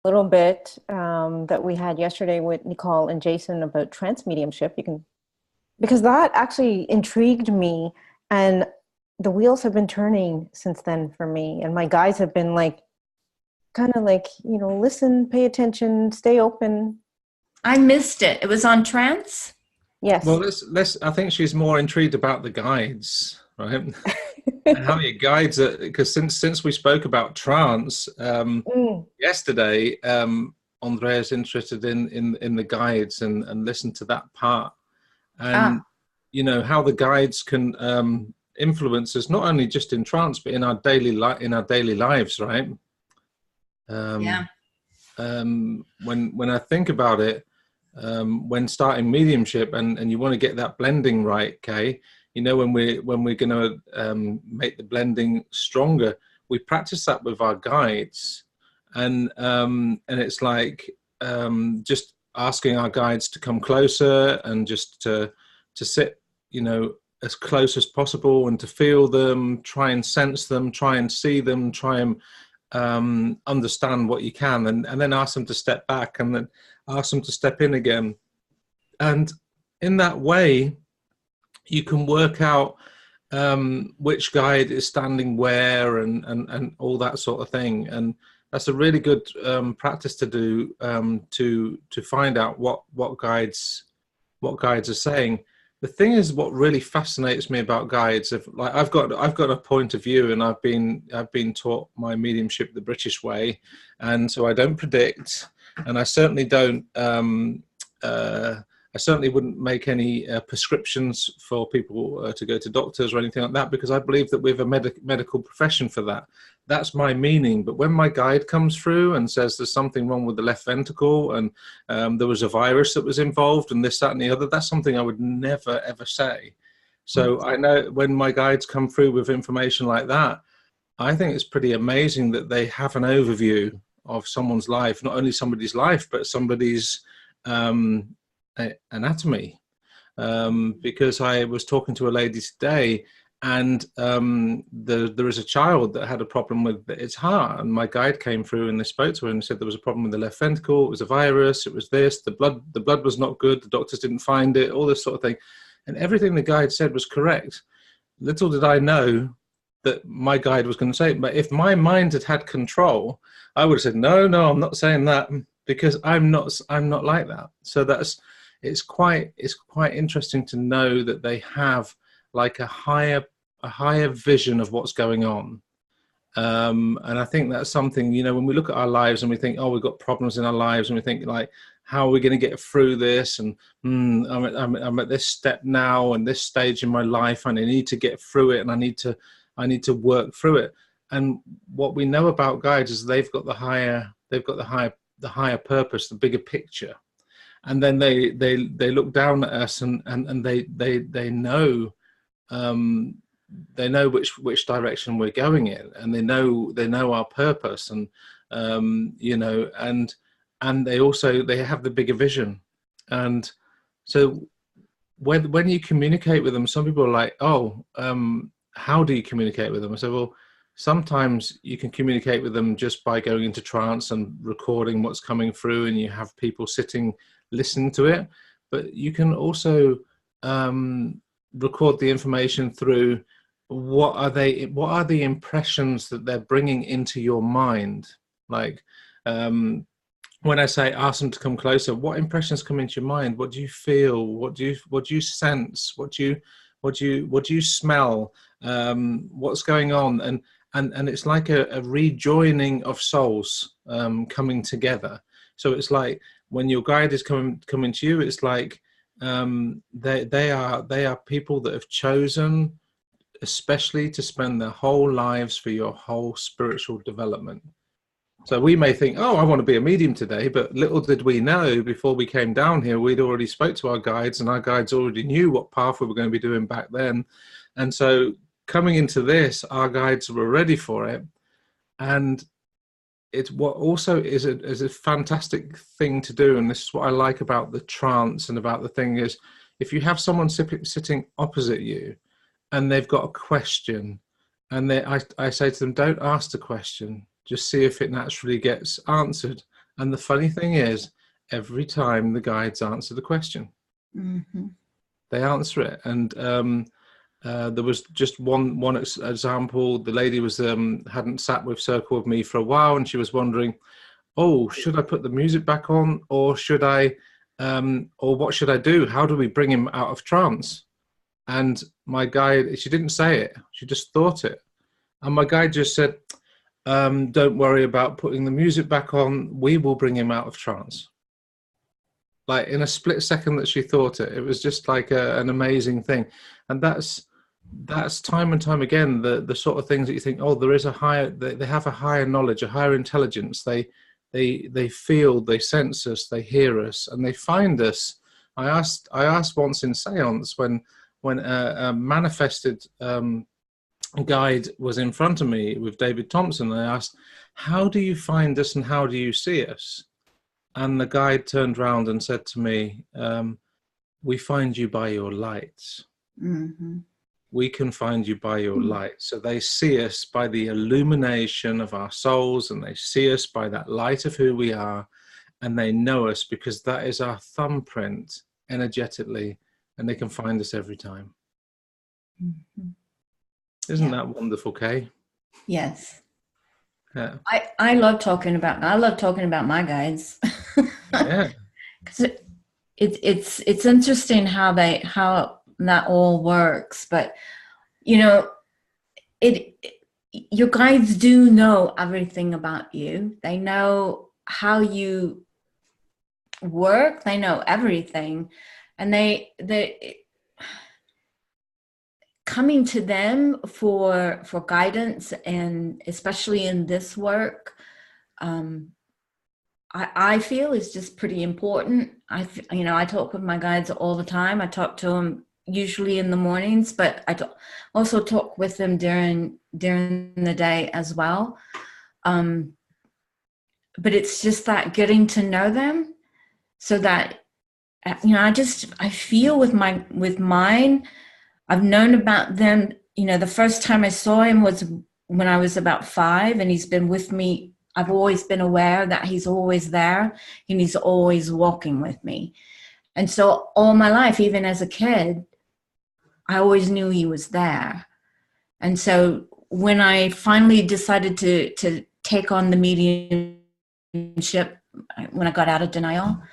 little bit that we had yesterday with Nicole and Jason about trance mediumship. You can, because that actually intrigued me, and the wheels have been turning since then for me. And my guys have been like, kind of like, listen, pay attention, stay open. I missed it. It was on trance? Yes. Well, let's. I think she's more intrigued about the guides, right? And how your guides are, because since we spoke about trance Mm. yesterday, Andrea's interested in the guides and listen to that part, and Ah, how the guides can influence us not only just in trance but in our daily lives, right? yeah. Um, when I think about it, when starting mediumship and you want to get that blending right, Kay, when we're going to make the blending stronger, we practice that with our guides, and it's like just asking our guides to come closer and just to sit, as close as possible, and to feel them, try and sense them, try and see them, try and understand what you can, and then ask them to step back, and then ask them to step in again. And in that way, you can work out which guide is standing where, and all that sort of thing. And that's a really good practice to do, to find out what guides are saying. The thing is, what really fascinates me about guides, if like I've got a point of view, and I've been taught my mediumship the British way, and so I don't predict, and I certainly don't. I certainly wouldn't make any prescriptions for people to go to doctors or anything like that, because I believe that we have a medical profession for that. That's my meaning. But when my guide comes through and says there's something wrong with the left ventricle, and there was a virus that was involved, and this, that, and the other, that's something I would never, ever say. So I know when my guides come through with information like that, I think it's pretty amazing that they have an overview of someone's life, not only somebody's life, but somebody's anatomy. Because I was talking to a lady today, and there is a child that had a problem with its heart, and my guide came through and they spoke to her and said there was a problem with the left ventricle, it was a virus, it was this, the blood was not good, the doctors didn't find it, all this sort of thing. And everything the guide said was correct. Little did I know that my guide was going to say it. But if my mind had control, I would have said, no, I'm not saying that, because I'm not like that. So it's quite interesting to know that they have like a higher vision of what's going on. And I think that's something, when we look at our lives and we think, oh, we've got problems in our lives, and we think like, how are we going to get through this? And I'm at this step now and this stage in my life, and I need to get through it, and I need to work through it. And what we know about guides is they've got the higher purpose, the bigger picture. And then they look down at us, and they know which direction we're going in, and they know our purpose, and and they have the bigger vision. And so when you communicate with them, some people are like, oh, how do you communicate with them? I said, well, sometimes you can communicate with them just by going into trance and recording what's coming through, and you have people sitting listening to it. But you can also record the information through what are the impressions that they're bringing into your mind. Like when I say ask them to come closer, what impressions come into your mind? What do you feel? What do you sense? What do you smell? What's going on? And it's like a rejoining of souls coming together. So it's like when your guide is coming to you, it's like they are people that have chosen especially to spend their whole lives for your whole spiritual development. So we may think, oh, I want to be a medium today, but little did we know before we came down here, we'd already spoke to our guides, and our guides already knew what path we were going to be doing back then. And so coming into this, our guides were ready for it. And it's what also is a fantastic thing to do, and this is what I like about the trance and about the thing is, if you have someone sitting opposite you and they've got a question, and I say to them, don't ask the question, just see if it naturally gets answered. And the funny thing is, every time the guides answer the question, they answer it. And there was just one example. The lady was hadn't sat with Circle with me for a while, and she was wondering, oh, should I put the music back on, or should I, or what should I do? How do we bring him out of trance? And my guide, she didn't say it, she just thought it. And my guide just said, don't worry about putting the music back on, we will bring him out of trance. Like in a split second that she thought it. It was just like an amazing thing. And that's time and time again, the sort of things that you think, oh, there is a higher, they have a higher knowledge, a higher intelligence. They feel, they sense us, they hear us, and they find us. I asked once in seance when a manifested guide was in front of me with David Thompson, I asked, how do you find us and how do you see us? And the guide turned around and said to me, we find you by your light. We can find you by your light. So they see us by the illumination of our souls, and they see us by that light of who we are, and they know us because that is our thumbprint energetically, and they can find us every time. Isn't that wonderful, Kay? Yes. Yeah. I love talking about my guides. Yeah. Because it's interesting how that all works, but you know, your guides do know everything about you. They know how you work. They know everything, and they coming to them for guidance, and especially in this work, I feel is just pretty important. I talk with my guides all the time. I talk to them usually in the mornings, but I also talk with them during the day as well. But it's just that getting to know them, so that I feel with mine. I've known about them. The first time I saw him was when I was about 5, and he's been with me. I've always been aware that he's always there, and he's always walking with me. And so all my life, even as a kid, I always knew he was there. And so when I finally decided to take on the mediumship, when I got out of denial,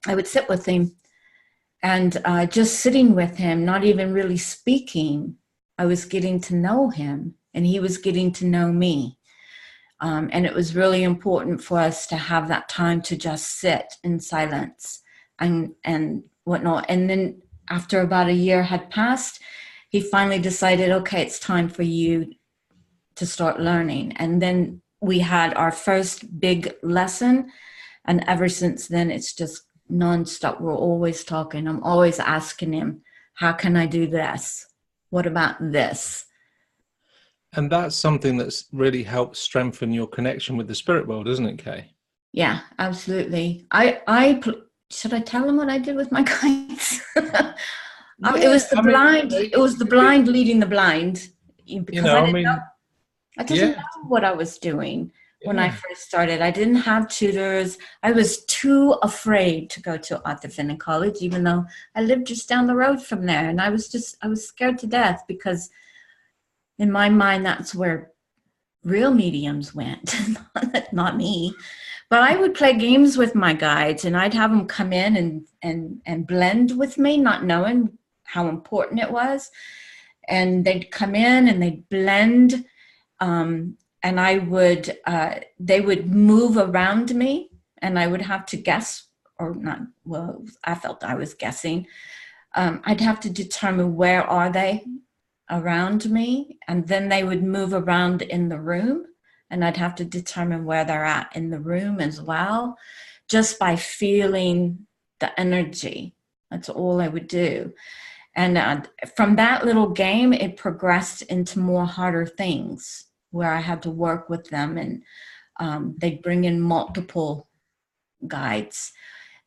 I would sit with him. And just sitting with him, not even really speaking, I was getting to know him, and he was getting to know me. And it was really important for us to have that time to just sit in silence and whatnot. And then after about a year had passed, he finally decided, okay, it's time for you to start learning. And then we had our first big lesson. And ever since then, it's just nonstop. We're always talking. I'm always asking him, how can I do this? What about this? And that's something that's really helped strengthen your connection with the spirit world, isn't it, Kay? Yeah, absolutely. Should I tell him what I did with my guides? It was the blind. It was the blind leading the blind. Because I didn't know what I was doing when I first started. I didn't have tutors. I was too afraid to go to Arthur Findlay College, even though I lived just down the road from there. And I was scared to death, because in my mind, that's where real mediums went, not me. But I would play games with my guides, and I'd have them come in and blend with me, not knowing how important it was. And they'd come in and they'd blend, and they would move around me, and I would have to guess, or not. Well, I felt I was guessing. I'd have to determine where are they around me, and then they would move around in the room, and I'd have to determine where they're at in the room as well, just by feeling the energy. That's all I would do. And from that little game, it progressed into more harder things, where I had to work with them, and they'd bring in multiple guides,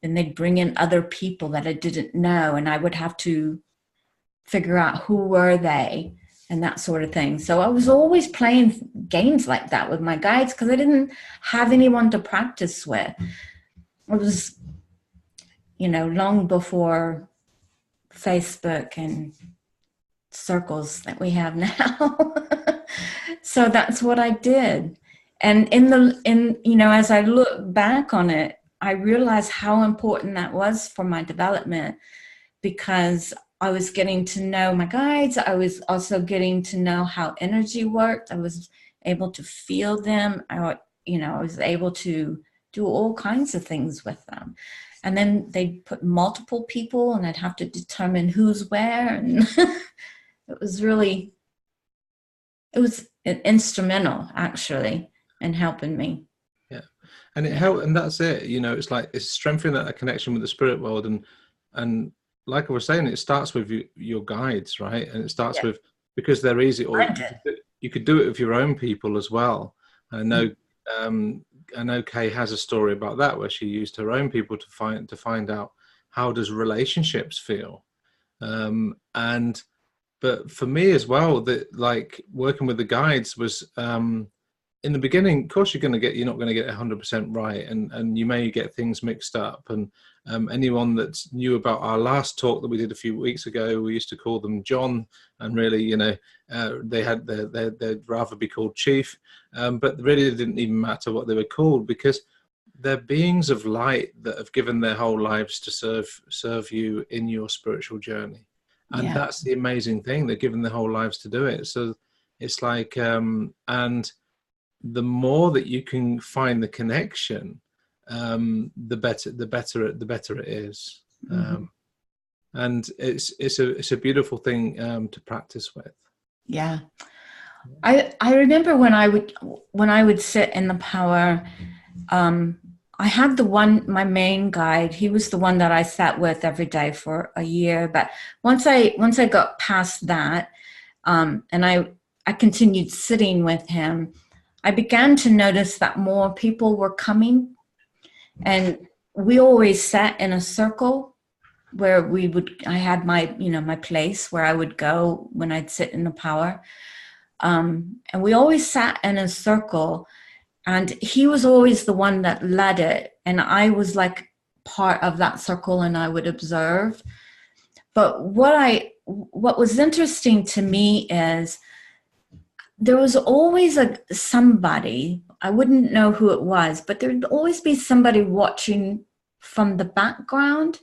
and they'd bring in other people that I didn't know, and I would have to figure out who were they, and that sort of thing. So I was always playing games like that with my guides because I didn't have anyone to practice with. It was, long before Facebook and circles that we have now. So that's what I did. And as I look back on it, I realized how important that was for my development, because I was getting to know my guides. I was also getting to know how energy worked. I was able to feel them. I was able to do all kinds of things with them. And then they'd put multiple people and I'd have to determine who's where. And it was instrumental, actually, in helping me. Yeah. And it helped, and that's it. It's like, it's strengthening that connection with the spirit world. And like I was saying, it starts with your guides, right? And it starts with, because they're easy, or you could do it with your own people as well. I know Kay has a story about that, where she used her own people to find out how does relationships feel. But for me as well, that like working with the guides was, in the beginning, of course, you're not going to get 100% right, and you may get things mixed up. And anyone that knew about our last talk that we did a few weeks ago, we used to call them John, and really, they'd rather be called Chief, but really it didn't even matter what they were called, because they're beings of light that have given their whole lives to serve you in your spiritual journey. And that's the amazing thing. They're given their whole lives to do it. So it's like, and the more that you can find the connection, the better it is. And it's a beautiful thing to practice with. Yeah. I remember when I would sit in the power, I had my main guide. He was the one that I sat with every day for a year. But once I got past that, and I continued sitting with him, I began to notice that more people were coming, and we always sat in a circle where I had my place where I would go when I'd sit in the power. And we always sat in a circle, and he was always the one that led it. And I was like part of that circle, and I would observe. But what was interesting to me is there was always somebody, I wouldn't know who it was, but there'd always be somebody watching from the background.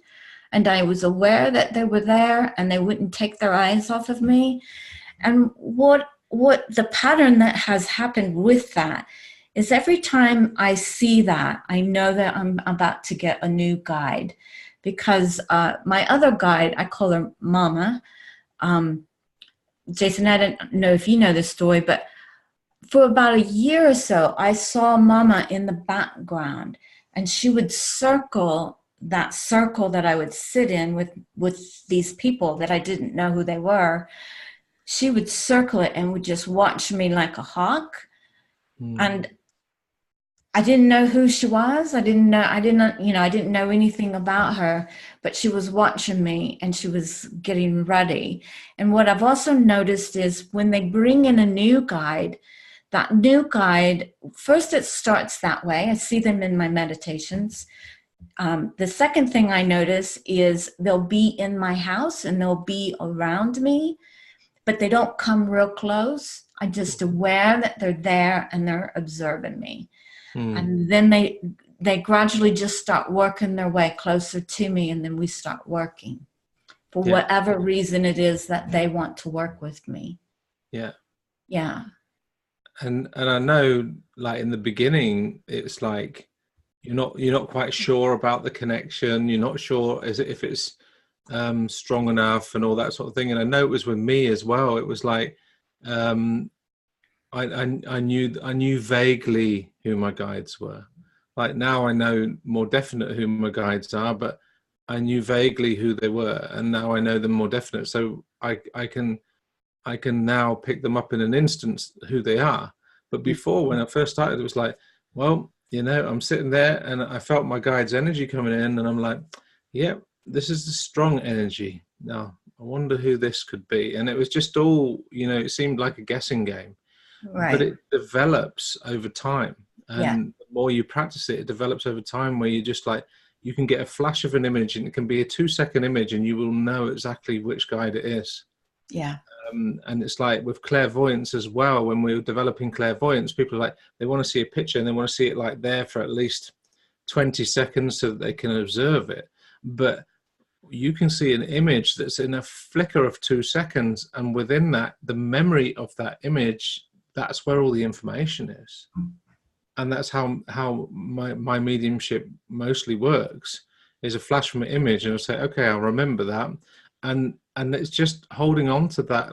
And I was aware that they were there, and they wouldn't take their eyes off of me. And what the pattern that has happened with that is, every time I see that, I know that I'm about to get a new guide, because my other guide, I call her Mama. Jason, I don't know if you know this story, but for about a year or so, I saw Mama in the background, and she would circle that circle that I would sit in with these people that I didn't know who they were. She would circle it and would just watch me like a hawk. And I didn't know who she was. I didn't know anything about her, but she was watching me, and she was getting ready. And what I've also noticed is, when they bring in a new guide, that new guide, first it starts that way. I see them in my meditations. The second thing I notice is they'll be in my house and they'll be around me, but they don't come real close. I'm just aware that they're there and they're observing me. And then they gradually just start working their way closer to me, and then we start working for whatever reason it is that they want to work with me. Yeah. And I know, like in the beginning, it's like you're not quite sure about the connection. You're not sure if it's strong enough and all that sort of thing. And I know it was with me as well. It was like I knew vaguely who my guides were. Like now I know more definite who my guides are, but I knew vaguely who they were, and now I know them more definite. So I can now pick them up in an instant who they are. But before, when I first started, it was like, well, I'm sitting there and I felt my guide's energy coming in, and I'm like, yeah, this is the strong energy. Now I wonder who this could be. And it was just all, it seemed like a guessing game, but Right. it develops over time. Yeah. And the more you practice it, it develops over time, where you just like, you can get a flash of an image, and it can be a 2-second image, and you will know exactly which guide it is. Yeah. And it's like with clairvoyance as well. When we were developing clairvoyance, people are like, they want to see a picture and they want to see it like there for at least 20 seconds so that they can observe it. But you can see an image that's in a flicker of 2 seconds, and within that, the memory of that image, that's where all the information is. And that's how my mediumship mostly works, is a flash from an image, and I'll say, okay, I'll remember that. And it's just holding on to that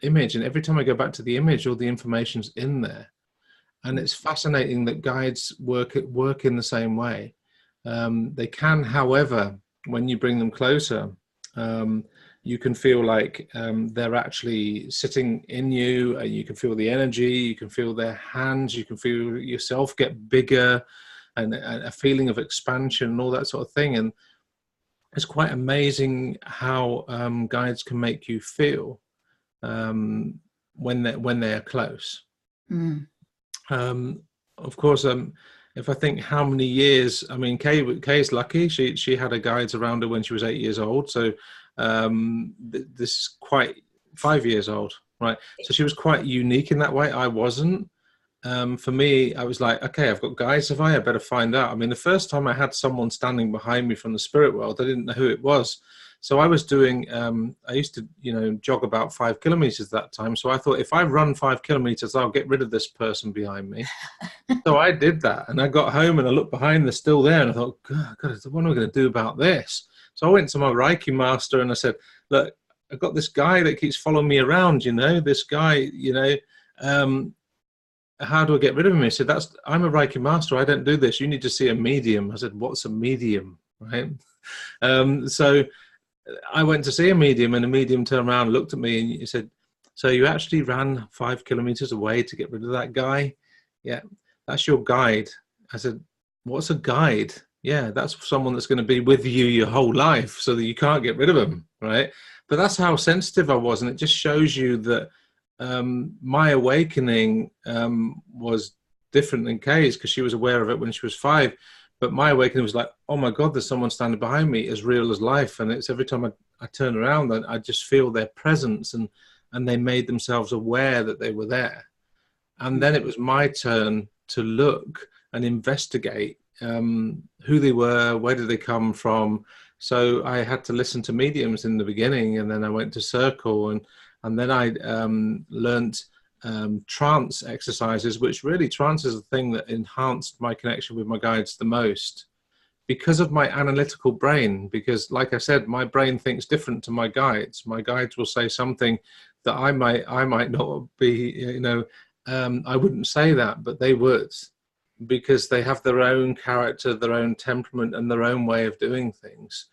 image. And every time I go back to the image, all the information's in there. And it's fascinating that guides work in the same way. They can, however, when you bring them closer, you can feel like they're actually sitting in you. You can feel the energy, you can feel their hands, you can feel yourself get bigger, and a feeling of expansion and all that sort of thing. And it's quite amazing how guides can make you feel when they're close. Mm. Of course, if I think how many years, I mean, Kay's lucky. She had her guides around her when she was 8 years old. So this is quite 5 years old, right? So she was quite unique in that way. I wasn't. For me, I was like, okay, I've got guides, have I? I better find out. I mean, the first time I had someone standing behind me from the spirit world, I didn't know who it was. So I was doing, I used to, jog about 5 kilometers that time. So I thought, if I run 5 kilometers, I'll get rid of this person behind me. So I did that, and I got home and I looked behind, they're still there. And I thought, God, what am I going to do about this? So I went to my Reiki master and I said, look, I've got this guy that keeps following me around, this guy, how do I get rid of him? He said, I'm a Reiki master. I don't do this. You need to see a medium. I said, what's a medium? Right. So I went to see a medium, and the medium turned around, looked at me, and he said, so you actually ran 5 kilometers away to get rid of that guy? Yeah, that's your guide. I said, what's a guide? Yeah, that's someone that's going to be with you your whole life so that you can't get rid of them, right? But that's how sensitive I was. And it just shows you that my awakening was different than Kay's, because she was aware of it when she was 5. But my awakening was like, oh my God, there's someone standing behind me, as real as life. And it's every time I turn around, I just feel their presence, and they made themselves aware that they were there. And then it was my turn to look and investigate who they were, where did they come from. So I had to listen to mediums in the beginning, and then I went to Circle, and then I learnt trance exercises, which really, trance is the thing that enhanced my connection with my guides the most, because of my analytical brain. Because like I said, my brain thinks different to my guides. My guides will say something that I might not be, I wouldn't say that, but they would, because they have their own character, their own temperament, and their own way of doing things,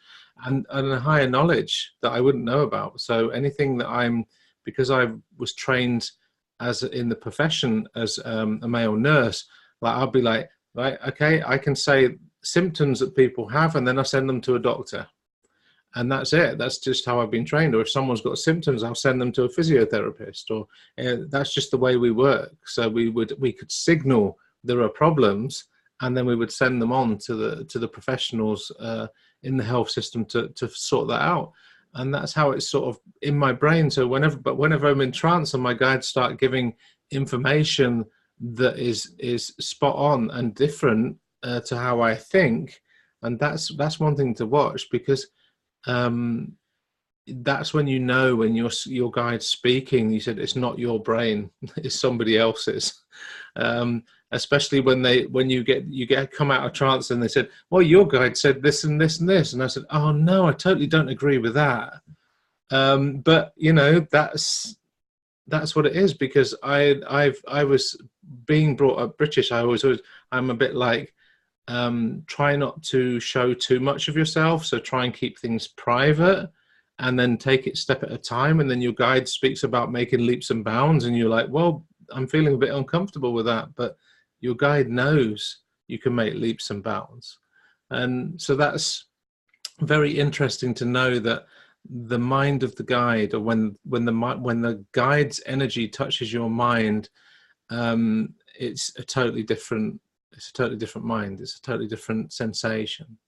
and a higher knowledge that I wouldn't know about. So anything that because I was trained as in the profession as a male nurse, like I'll be like, right, okay, I can say symptoms that people have, and then I send them to a doctor. And that's it. That's just how I've been trained. Or if someone's got symptoms, I'll send them to a physiotherapist. Or that's just the way we work. So we could signal there are problems, and then we would send them on to the professionals in the health system to sort that out. And that's how it's sort of in my brain. So whenever I'm in trance and my guides start giving information that is spot on and different to how I think, and that's one thing to watch, because that's when when your guide's speaking, you said it's not your brain, it's somebody else's. Especially when you get come out of trance and they said, well, your guide said this and this and this, and I said, oh no, I totally don't agree with that. But that's what it is, because I was being brought up British. I'm a bit like, try not to show too much of yourself, so try and keep things private, and then take it step at a time. And then your guide speaks about making leaps and bounds, and you're like, well, I'm feeling a bit uncomfortable with that, but your guide knows you can make leaps and bounds. And so that's very interesting to know that the mind of the guide, or when the guide's energy touches your mind, it's a totally different mind. It's a totally different sensation.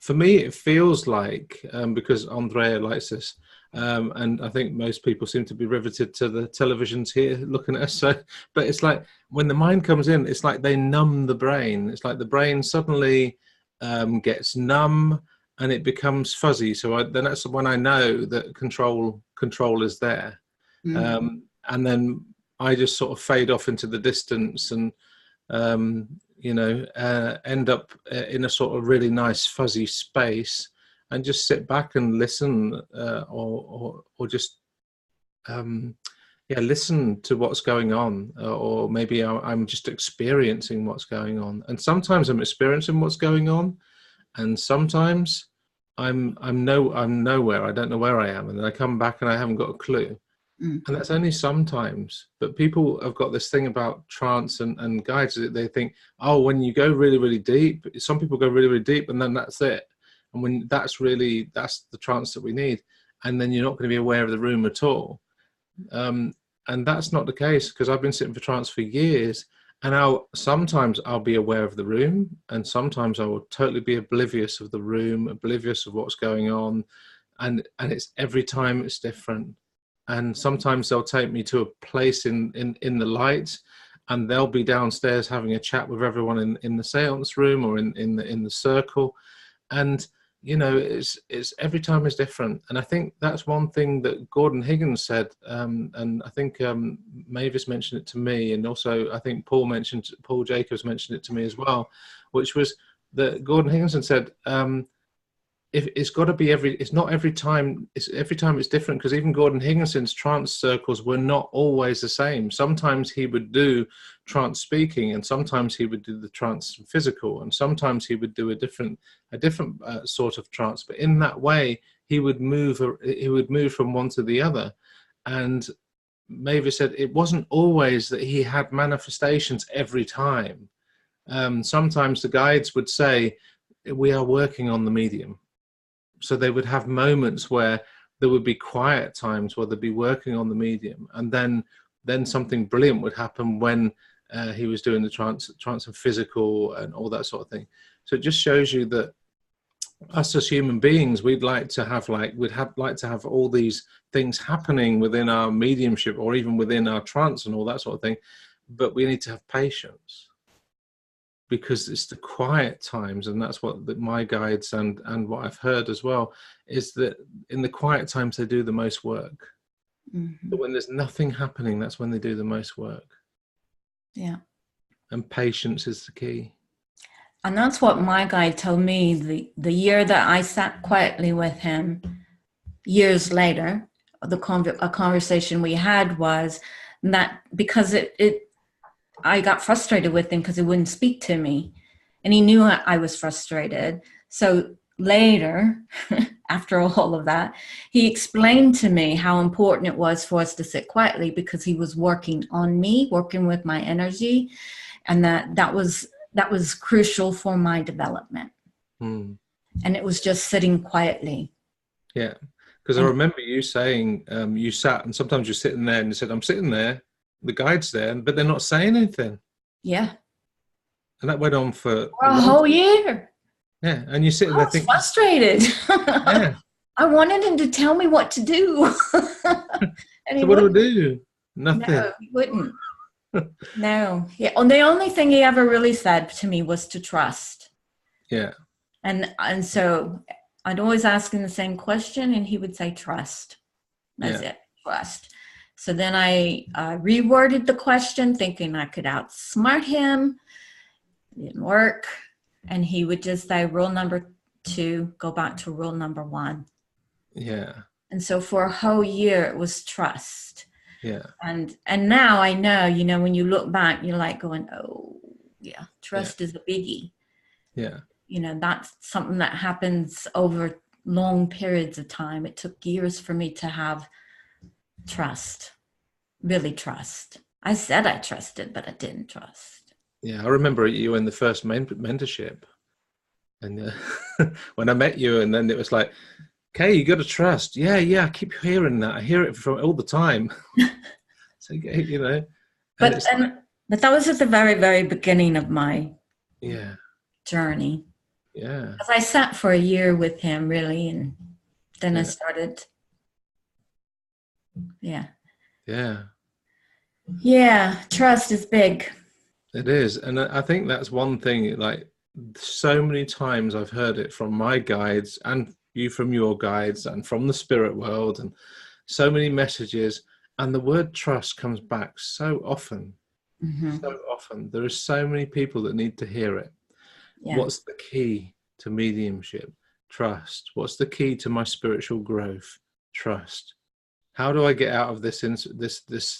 For me, it feels like, because Andrea likes this, and I think most people seem to be riveted to the televisions here looking at us. So, but it's like when the mind comes in, it's like they numb the brain. It's like the brain suddenly gets numb and it becomes fuzzy. So then that's when I know that control is there. And then I just sort of fade off into the distance and, end up in a sort of really nice fuzzy space and just sit back and listen, or just listen to what's going on, or maybe I'm just experiencing what's going on. And sometimes I'm experiencing what's going on, and sometimes I'm nowhere. I don't know where I am, and then I come back and I haven't got a clue. And that's only sometimes. But people have got this thing about trance and guides. They think, oh, when you go really, really deep, some people go really, really deep, and then that's it. And when that's the trance that we need. And then you're not going to be aware of the room at all. And that's not the case, because I've been sitting for trance for years, and sometimes I'll be aware of the room, and sometimes I will totally be oblivious of the room, oblivious of what's going on. And it's every time it's different. And sometimes they'll take me to a place in the light, and they'll be downstairs having a chat with everyone in the seance room or in the circle. And, it's every time is different. And I think that's one thing that Gordon Higgins said. And I think Mavis mentioned it to me. And also I think Paul Jacobs mentioned it to me as well, which was that Gordon Higgins said, if it's got to be it's not every time, every time it's different, because even Gordon Higginson's trance circles were not always the same. Sometimes he would do trance speaking, and sometimes he would do the trance physical, and sometimes he would do a different sort of trance. But in that way, he would move from one to the other. And Mavis said it wasn't always that he had manifestations every time. Sometimes the guides would say, we are working on the medium. So they would have moments where there would be quiet times where they'd be working on the medium, and then something brilliant would happen when he was doing the trance and physical and all that sort of thing. So it just shows you that us as human beings, we'd like to have all these things happening within our mediumship or even within our trance and all that sort of thing, but we need to have patience. Because it's the quiet times, and that's what my guides and what I've heard as well, is that in the quiet times they do the most work. But when there's nothing happening, that's when they do the most work. Yeah. And patience is the key. And that's what my guide told me the year that I sat quietly with him. Years later, a conversation we had was that because I got frustrated with him because he wouldn't speak to me, and he knew I was frustrated. So later, after all of that, he explained to me how important it was for us to sit quietly, because he was working on me, working with my energy, and that was crucial for my development. And it was just sitting quietly. Yeah. Because I remember you saying you sat, and sometimes you're sitting there and you said, I'm sitting there, the guide's there, but they're not saying anything. Yeah. And that went on for a whole year. Yeah. And you're sitting there thinking, frustrated. Yeah. I wanted him to tell me what to do. And so what do I do? Nothing. No, he wouldn't. No. Yeah. And the only thing he ever really said to me was to trust. Yeah. And so I'd always ask him the same question, and he would say, trust. That's it. Trust. So then I reworded the question, thinking I could outsmart him. It didn't work. And he would just say, rule number 2, go back to rule number 1. Yeah. And so for a whole year, it was trust. Yeah. And now I know, when you look back, you're like going, oh, yeah, trust is a biggie. Yeah. That's something that happens over long periods of time. It took years for me to have trust, really trust. I said I trusted, but I didn't trust. Yeah, I remember you in the first mentorship, and when I met you, and then it was like okay, you got to trust. Yeah, I keep hearing that. I hear it from all the time. So, you know, and But it's like, but that was at the very, very beginning of my yeah, journey. yeah, Because I sat for a year with him, really, and then I yeah, started. Yeah, yeah. yeah. Trust is big. It is, and I think that's one thing. Like, so many times I've heard it from my guides, and you from your guides, and from the spirit world, and so many messages. And the word trust comes back so often, Hmm. so often. There are so many people that need to hear it. Yeah. What's the key to mediumship? Trust. What's the key to my spiritual growth? Trust. How do I get out of this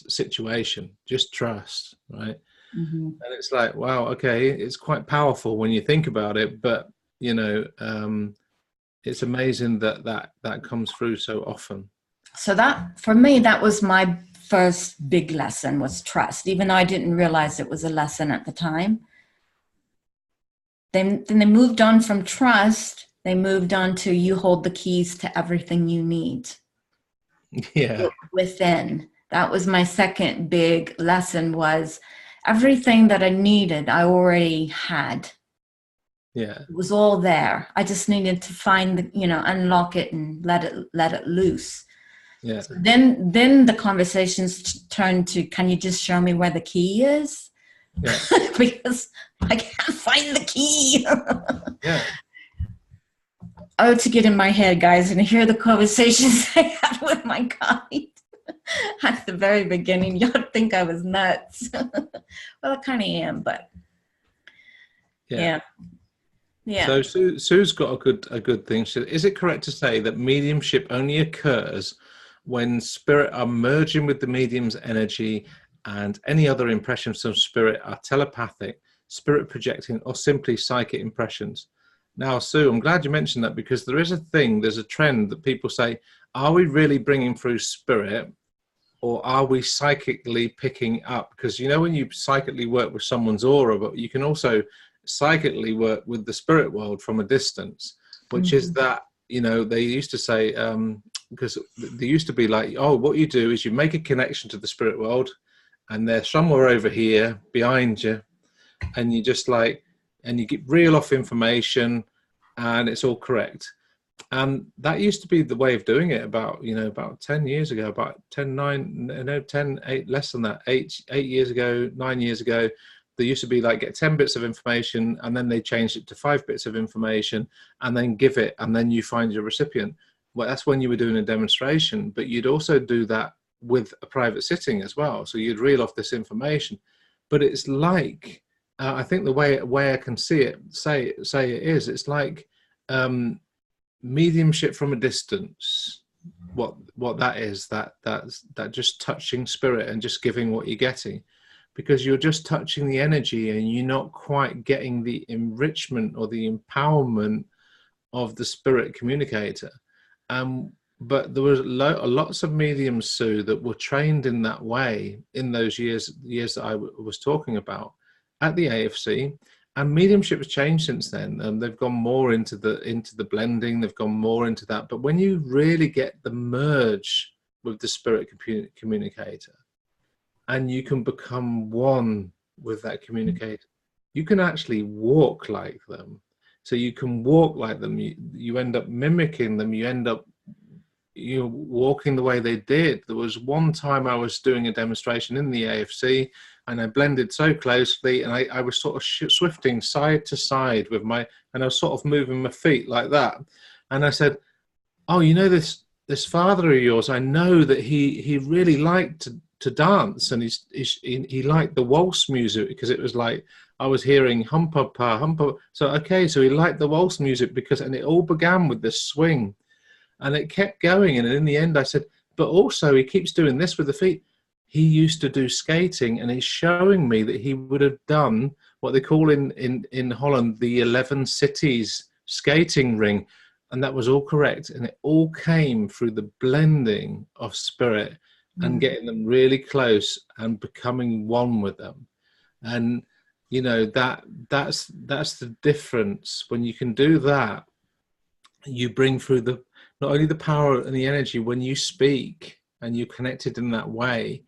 situation? Just trust, right? Hmm. And it's like, wow, okay, it's quite powerful when you think about it, but you know, it's amazing that comes through so often. So that, for me, that was my first big lesson, was trust. Even though I didn't realize it was a lesson at the time. Then they moved on from trust. They moved on to, you hold the keys to everything you need Yeah, within. That was my second big lesson, was everything that I needed, I already had. yeah, It was all there. I just needed to find the, unlock it and let it loose. yeah, So then the conversations turned to, can you just show me where the key is? yeah, Because I can't find the key. yeah. Oh, to get in my head, guys, and hear the conversations I had with my guide at the very beginning. Y'all think I was nuts. Well, I kind of am, but Yeah. yeah. So Sue's got a good thing. Is it correct to say that mediumship only occurs when spirit are merging with the medium's energy, and any other impressions from spirit are telepathic, spirit projecting, or simply psychic impressions? Now, Sue, I'm glad you mentioned that, because there's a trend that people say, are we really bringing through spirit, or are we psychically picking up? Because, you know, when you psychically work with someone's aura, but you can also psychically work with the spirit world from a distance, which is that, you know, they used to say, because they used to be like, oh, what you do is you make a connection to the spirit world, and they're somewhere over here behind you, and you just like, and you get reel off information, and it's all correct. And that used to be the way of doing it about 10 years ago, about 10, 9, no, 10, 8, less than that, 8 years ago, 9 years ago. There used to be like, get 10 bits of information, and then they changed it to 5 bits of information, and then give it, and then you find your recipient. Well, that's when you were doing a demonstration, but you'd also do that with a private sitting as well. So you'd reel off this information, but it's like, I think the way I can say it is, it's like, mediumship from a distance. What that is, that's just touching spirit and just giving what you're getting, because you're just touching the energy and you're not quite getting the enrichment or the empowerment of the spirit communicator. But there was lots of mediums, Sue, that were trained in that way in those years that I was talking about at the AFC. And mediumship has changed since then, and they've gone more into the blending. They've gone more into that. But when you really get the merge with the spirit communicator, and you can become one with that communicator, you can actually walk like them. So you can walk like them. You end up mimicking them. You end up walking the way they did. There was one time I was doing a demonstration in the AFC, and I blended so closely, and I was sort of swifting side to side with and I was sort of moving my feet like that. And I said, oh, you know, this father of yours, I know that he really liked to dance, and he liked the waltz music, because it was like I was hearing humpa pa humpa. So okay, so he liked the waltz music, and it all began with this swing. And it kept going. And in the end, I said, but also he keeps doing this with the feet. He used to do skating, and he's showing me that he would have done what they call in Holland the 11 cities skating ring. And that was all correct. And it all came through the blending of spirit and getting them really close and becoming one with them. And, you know, that's the difference. When you can do that, you bring through not only the power and the energy when you speak and you're connected in that way,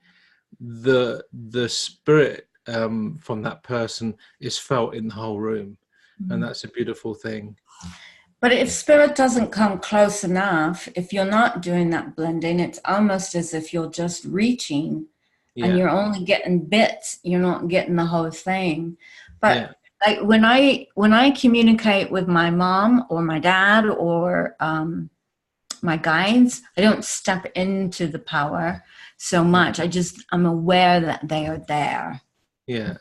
the spirit from that person is felt in the whole room. Mm. And that's a beautiful thing. But if spirit doesn't come close enough, if you're not doing that blending, it's almost as if you're just reaching and you're only getting bits. You're not getting the whole thing. But like when I communicate with my mom or my dad or my guides, I don't step into the power so much. I'm aware that they are there. Yeah.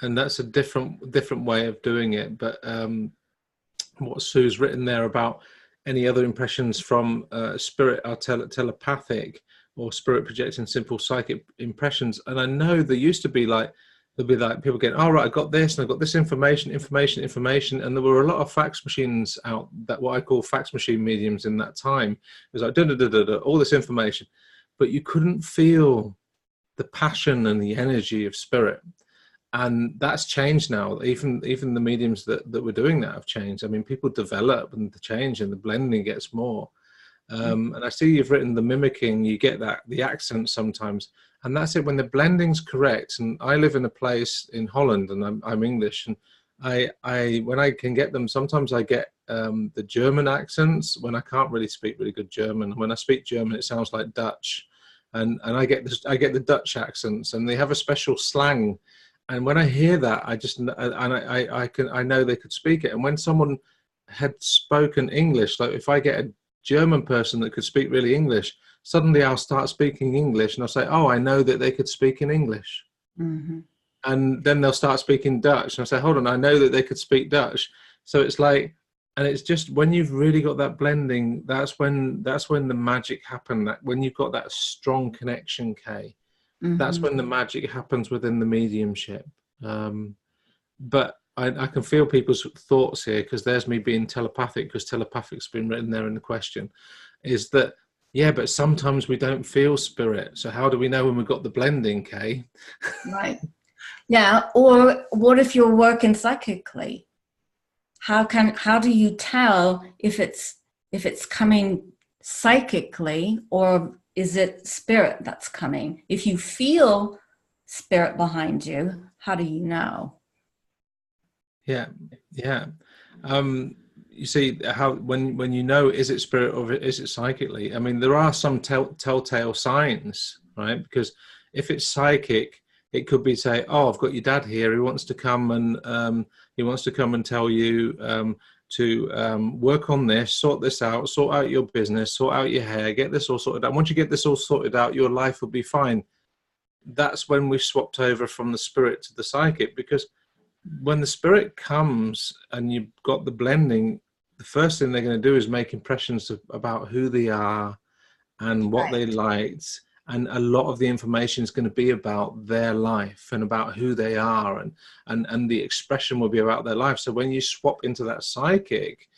And that's a different way of doing it. But what Sue's written there about any other impressions from spirit are telepathic or spirit projecting simple psychic impressions. And I know there used to be like, there'll be like people getting, oh, right, I got this and I got this information. And there were a lot of fax machines out, that what I call fax machine mediums in that time. It was like, all this information, but you couldn't feel the passion and the energy of spirit. And that's changed now. Even the mediums that were doing that have changed. I mean, people develop and change and the blending gets more. And I see you've written the mimicking, you get that, the accent sometimes. And that's it, when the blending's correct. And I live in a place in Holland and I'm English. And when I can get them, sometimes I get the German accents when I can't really speak really good German. When I speak German, it sounds like Dutch. And I get the Dutch accents, and they have a special slang. And when I hear that, I know they could speak it. And when someone had spoken English, like if I get a German person that could speak really English, suddenly I'll start speaking English and I'll say, oh, I know that they could speak in English. Mm-hmm. And then they'll start speaking Dutch. And I say, hold on, I know that they could speak Dutch. So it's like, and it's just when you've really got that blending, that's when the magic happens. That when you've got that strong connection, Kay. Mm-hmm. That's when the magic happens within the mediumship. But I can feel people's thoughts here, because there's me being telepathic, because telepathic's been written there in the question, is that, yeah, but sometimes we don't feel spirit. So how do we know when we've got the blending, Kay? Right. Yeah. Or what if you're working psychically? How do you tell if it's coming psychically, or is it spirit that's coming? If you feel spirit behind you, how do you know? Yeah. You see how when you know, is it spirit or is it psychically? I mean, there are some telltale signs, right? Because if it's psychic, it could be say, oh, I've got your dad here. He wants to come and tell you to work on this, sort this out, sort out your business, sort out your hair, get this all sorted out. Once you get this all sorted out, your life will be fine. That's when we swapped over from the spirit to the psychic, because when the spirit comes and you've got the blending, the first thing they're going to do is make impressions about who they are and what they liked. And a lot of the information is going to be about their life and about who they are, and the expression will be about their life. So when you swap into that psychic,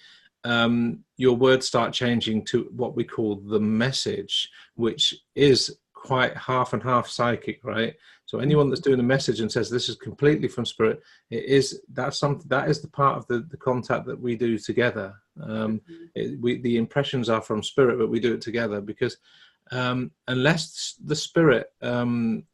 your words start changing to what we call the message, which is quite half and half psychic, right? So anyone that's doing a message and says this is completely from spirit, that is the part of the contact that we do together. The impressions are from spirit, but we do it together, because unless the spirit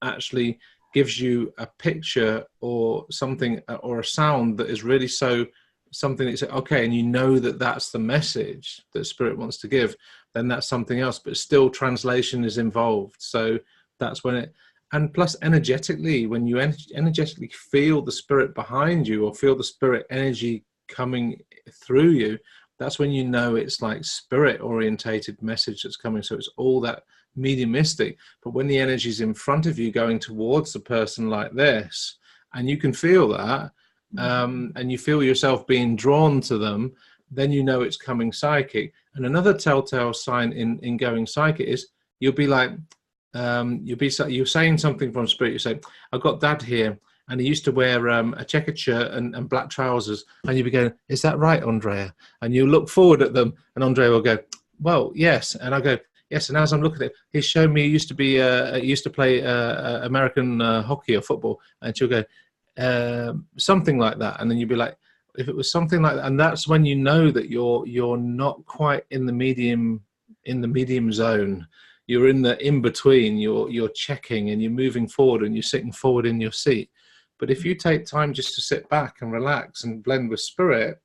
actually gives you a picture or something or a sound that is really something that's okay, and you know that that's the message that spirit wants to give, then that's something else, but still translation is involved. So that's when and plus energetically, when you energetically feel the spirit behind you or feel the spirit energy coming through you, that's when you know it's like spirit orientated message that's coming. So it's all that mediumistic. But when the energy is in front of you going towards the person like this, and you can feel that, and you feel yourself being drawn to them, then you know it's coming psychic. And another telltale sign in going psychic is you'll be like, you're saying something from spirit. You say, I've got dad here, and he used to wear a checkered shirt and black trousers. And you'll be going, is that right, Andrea? And you look forward at them, and Andrea will go, well, yes. And I go, yes. And as I'm looking at it, he's shown me he used to play American hockey or football. And she'll go, something like that. And then you'll be like, if it was something like that, and that's when you know that you're not quite in the medium zone. You're in the in between. You're checking and you're moving forward and you're sitting forward in your seat. But if you take time just to sit back and relax and blend with spirit,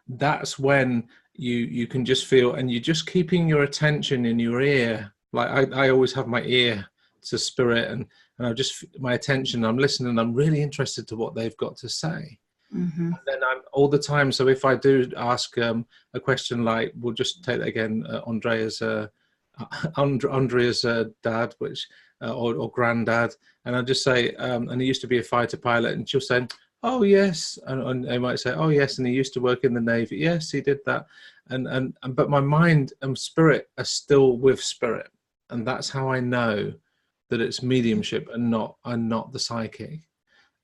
that's when you can just feel, and you're just keeping your attention in your ear. Like I always have my ear to spirit, and I just, my attention, I'm listening, I'm really interested to what they've got to say. And then I'm all the time. So if I do ask a question, like, we'll just take that again, Andrea's dad, which or granddad, and I just say, and he used to be a fighter pilot, and she'll say, oh yes, and they might say, oh yes, and he used to work in the Navy. Yes, he did that, and but my mind and spirit are still with spirit, and that's how I know that it's mediumship and not the psychic.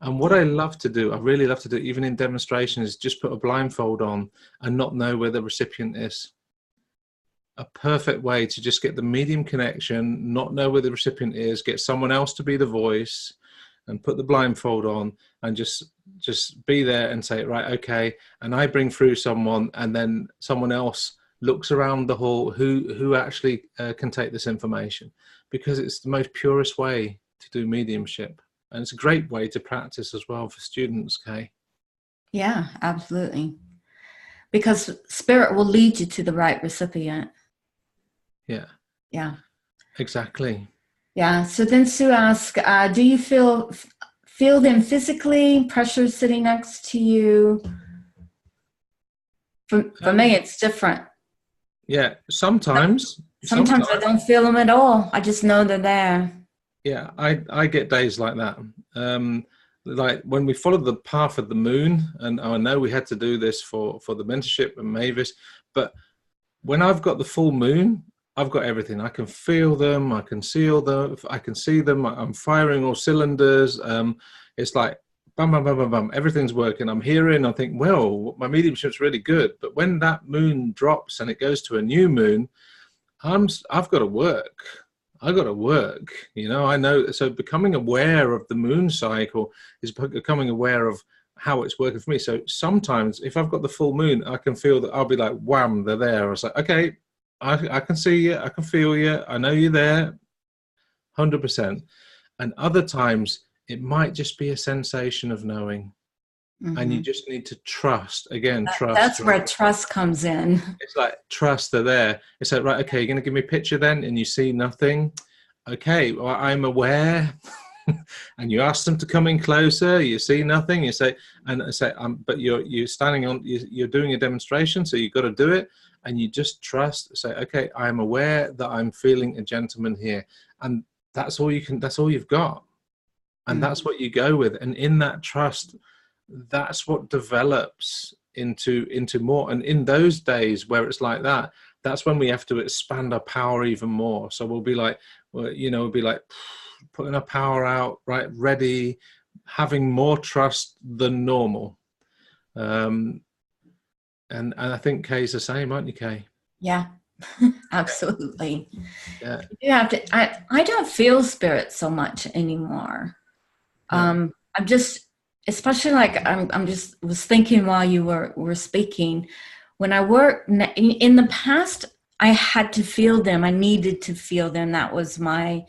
And what I love to do, I really love to do, even in demonstrations, is just put a blindfold on and not know where the recipient is. A perfect way to just get the medium connection, not know where the recipient is, get someone else to be the voice, and put the blindfold on, and just be there and say, right, okay, and I bring through someone, and then someone else looks around the hall who actually can take this information, because it's the most purest way to do mediumship, and it's a great way to practice as well for students. Kay? Yeah, absolutely, because spirit will lead you to the right recipient. Yeah, exactly. Yeah. So then Sue asks, do you feel them physically, pressure sitting next to you? For me, it's different. Yeah, sometimes I don't feel them at all. I just know they're there. Yeah, I get days like that. Like when we followed the path of the moon, and I know we had to do this for the mentorship and Mavis, but when I've got the full moon, I've got everything. I can feel them, I can see them, I'm firing all cylinders. It's like bam, bam, bam, bam, bam, everything's working. I'm hearing, I think, well, my mediumship's really good. But when that moon drops and it goes to a new moon, I've got to work. I got to work, I know. So becoming aware of the moon cycle is becoming aware of how it's working for me. So sometimes if I've got the full moon, I can feel that I'll be like, wham, they're there. I was like, okay, I can see you, I can feel you, I know you're there, 100%. And other times it might just be a sensation of knowing. And you just need to trust. Again, trust. That's where trust comes in. It's like, trust, they're there. It's like, right, okay, you're going to give me a picture then, and you see nothing. Okay, well, I'm aware. And you ask them to come in closer, you see nothing. You say, but you're standing on, you're doing a demonstration, so you've got to do it. And you just trust, say, okay, I'm aware that I'm feeling a gentleman here. And that's all you've got. And that's what you go with. And in that trust, that's what develops into more. And in those days where it's like that, that's when we have to expand our power even more. So we'll be like, we'll be like putting our power out, right, ready, having more trust than normal. And I think Kay's the same, aren't you, Kay? Yeah, absolutely. Yeah. You have to. I don't feel spirit so much anymore. I'm just, especially like was thinking while you were speaking. When I worked in the past, I had to feel them. I needed to feel them. That was my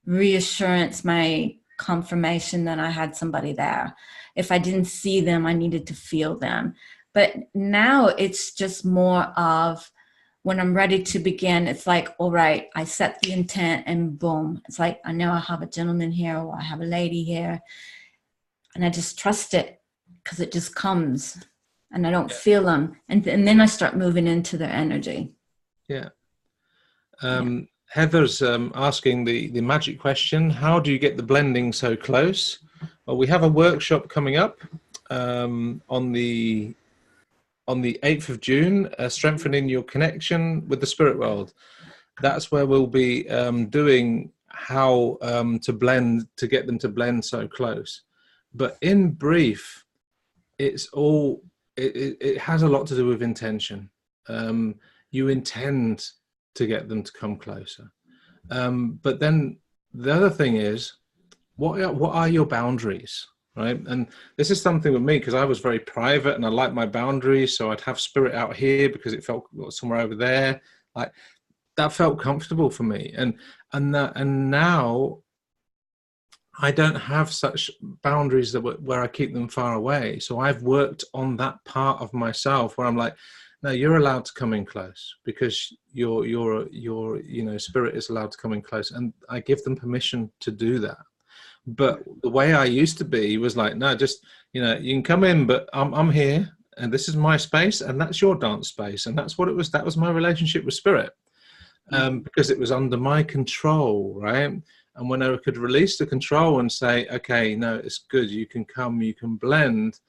reassurance, my confirmation that I had somebody there. If I didn't see them, I needed to feel them. But now it's just more of when I'm ready to begin, it's like, all right, I set the intent and boom. It's like, I know I have a gentleman here or I have a lady here. And I just trust it because it just comes and I don't feel them. And then I start moving into their energy. Yeah. Heather's asking the magic question. How do you get the blending so close? Well, we have a workshop coming up on the 8th of June, strengthening your connection with the spirit world. That's where we'll be doing how to blend, to get them to blend so close. But in brief, it has a lot to do with intention. You intend to get them to come closer. But then the other thing is, what are your boundaries? right? And this is something with me, because I was very private and I like my boundaries. So I'd have spirit out here because it felt somewhere over there. Like that felt comfortable for me. And now I don't have such boundaries where I keep them far away. So I've worked on that part of myself where I'm like, no, you're allowed to come in close, because your spirit is allowed to come in close, and I give them permission to do that. But the way I used to be was like, no, just, you can come in, but I'm here, and this is my space, and that's your dance space, and that's what it was. That was my relationship with spirit, because it was under my control, right? And when I could release the control and say, okay, no, it's good, you can come, you can blend.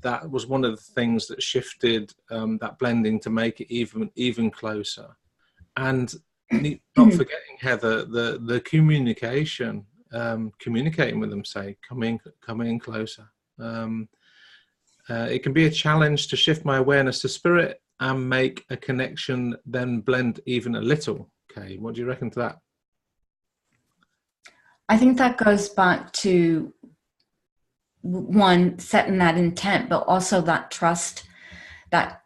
That was one of the things that shifted that blending to make it even closer. And not forgetting, Heather, the communication. Communicating with them, say, come in closer. It can be a challenge to shift my awareness to spirit and make a connection, then blend even a little. Okay, what do you reckon to that? I think that goes back to one, setting that intent, but also that trust that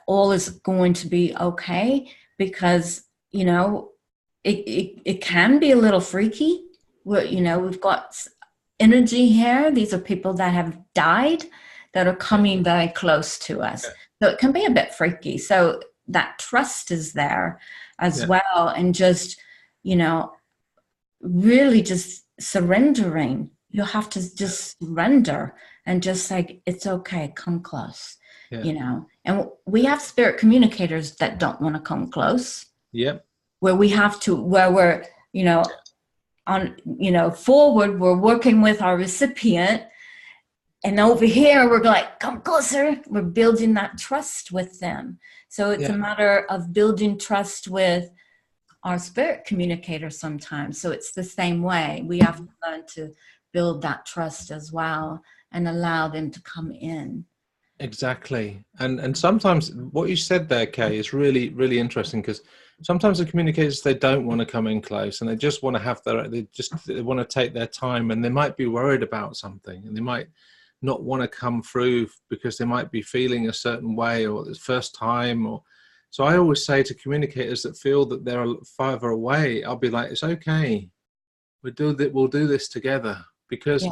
all is going to be okay, because it can be a little freaky. We've got energy here. These are people that have died that are coming very close to us. So it can be a bit freaky. So that trust is there as well. And just, really just surrendering. You have to just surrender and just say, it's okay, come close, And we have spirit communicators that don't want to come close. Yep. Where we're, forward, we're working with our recipient, and over here we're like, come closer. We're building that trust with them. So it's a matter of building trust with our spirit communicator sometimes. So it's the same way. We have to learn to build that trust as well and allow them to come in. Exactly. And sometimes what you said there, Kay, is really, really interesting, because sometimes the communicators, they don't want to come in close, and they just want to they want to take their time, and they might be worried about something, and they might not want to come through because they might be feeling a certain way, or it's first time. So I always say to communicators that feel that they're farther away, I'll be like, it's okay. We'll do this together, because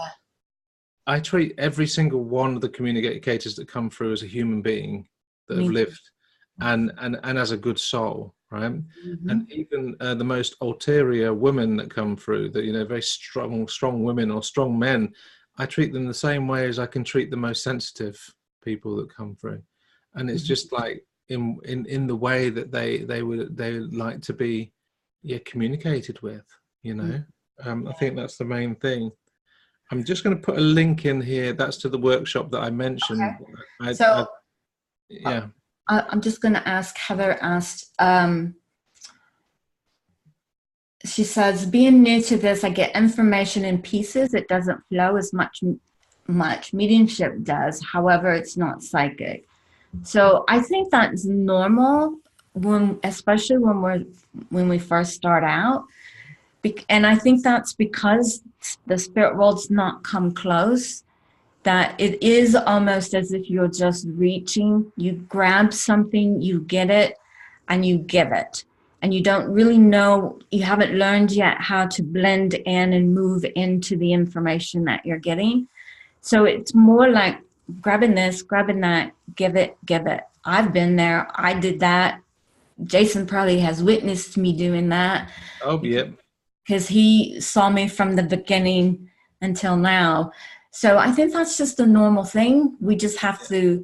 I treat every single one of the communicators that come through as a human being that have lived and as a good soul, right? Mm-hmm. And even the most ulterior women that come through, that very strong women or strong men, I treat them the same way as I can treat the most sensitive people that come through. And it's just like in the way that they like to be communicated with, I think that's the main thing. I'm just going to put a link in here. That's to the workshop that I mentioned. Okay. I'm just going to ask, Heather asked, she says, being new to this, I get information in pieces. It doesn't flow as much mediumship does. However, it's not psychic. So I think that's normal, especially when we first start out. And I think that's because the spirit world's not come close, that it is almost as if you're just reaching. You grab something, you get it, and you give it. And you don't really know, you haven't learned yet how to blend in and move into the information that you're getting. So it's more like grabbing this, grabbing that, give it, give it. I've been there. I did that. Jason probably has witnessed me doing that. Oh, yeah. Because he saw me from the beginning until now. So I think that's just a normal thing. We just have to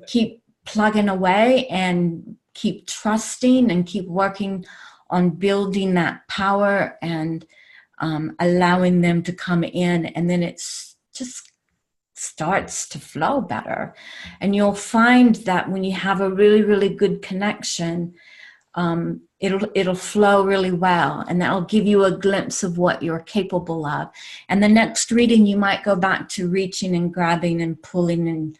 keep plugging away and keep trusting and keep working on building that power and allowing them to come in. And then it's just starts to flow better. And you'll find that when you have a really, really good connection, it'll flow really well, and that'll give you a glimpse of what you're capable of. And the next reading, you might go back to reaching and grabbing and pulling and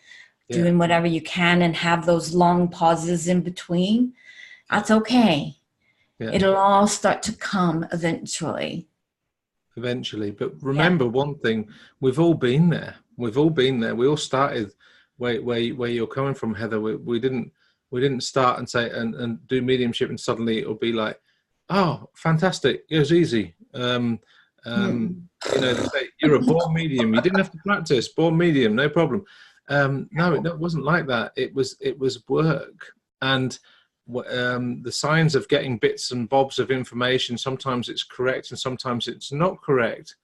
doing whatever you can, and have those long pauses in between. That's okay. It'll all start to come eventually. eventually. But remember one thing, we've all been there. We've all been there. We all started where you're coming from, Heather. We didn't start and say and do mediumship and suddenly it'll be like, oh, fantastic, it was easy. You know, they say you're a born medium. You didn't have to practice. Born medium, no problem. No, it wasn't like that. It was work, and the signs of getting bits and bobs of information. Sometimes it's correct, and sometimes it's not correct.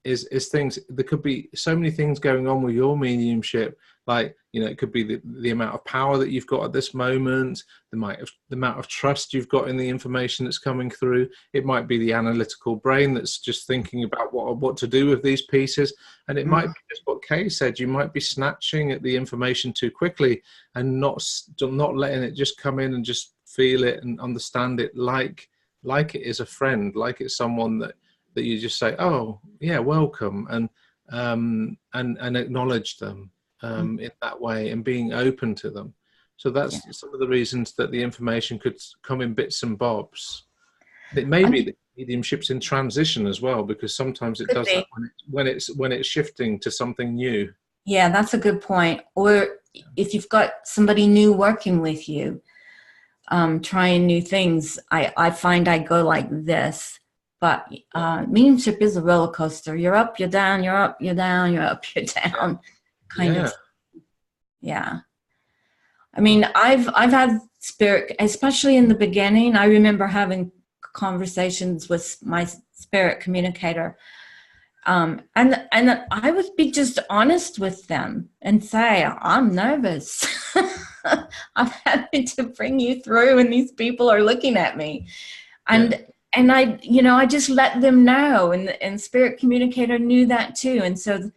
Is things, there could be so many things going on with your mediumship. Like, you know, it could be the amount of power that you've got at this moment, the amount of trust you've got in the information that's coming through. It might be the analytical brain that's just thinking about what to do with these pieces. And it might be just what Kay said, you might be snatching at the information too quickly and not letting it just come in and just feel it and understand it like it is a friend, like it's someone that you just say, oh yeah, welcome, and acknowledge them in that way, and being open to them. So that's some of the reasons that the information could come in bits and bobs. It may be that mediumship's in transition as well, because sometimes it does that when it's shifting to something new. Yeah, that's a good point. Or if you've got somebody new working with you, trying new things, I find I go like this. But mediumship is a roller coaster. You're up, you're down, you're up, you're down, you're up, you're down, kind of. Yeah. I mean, I've had spirit, especially in the beginning. I remember having conversations with my spirit communicator, and I would be just honest with them and say, I'm nervous. I'm having to bring you through, and these people are looking at me, and I just let them know, and spirit communicator knew that too. And so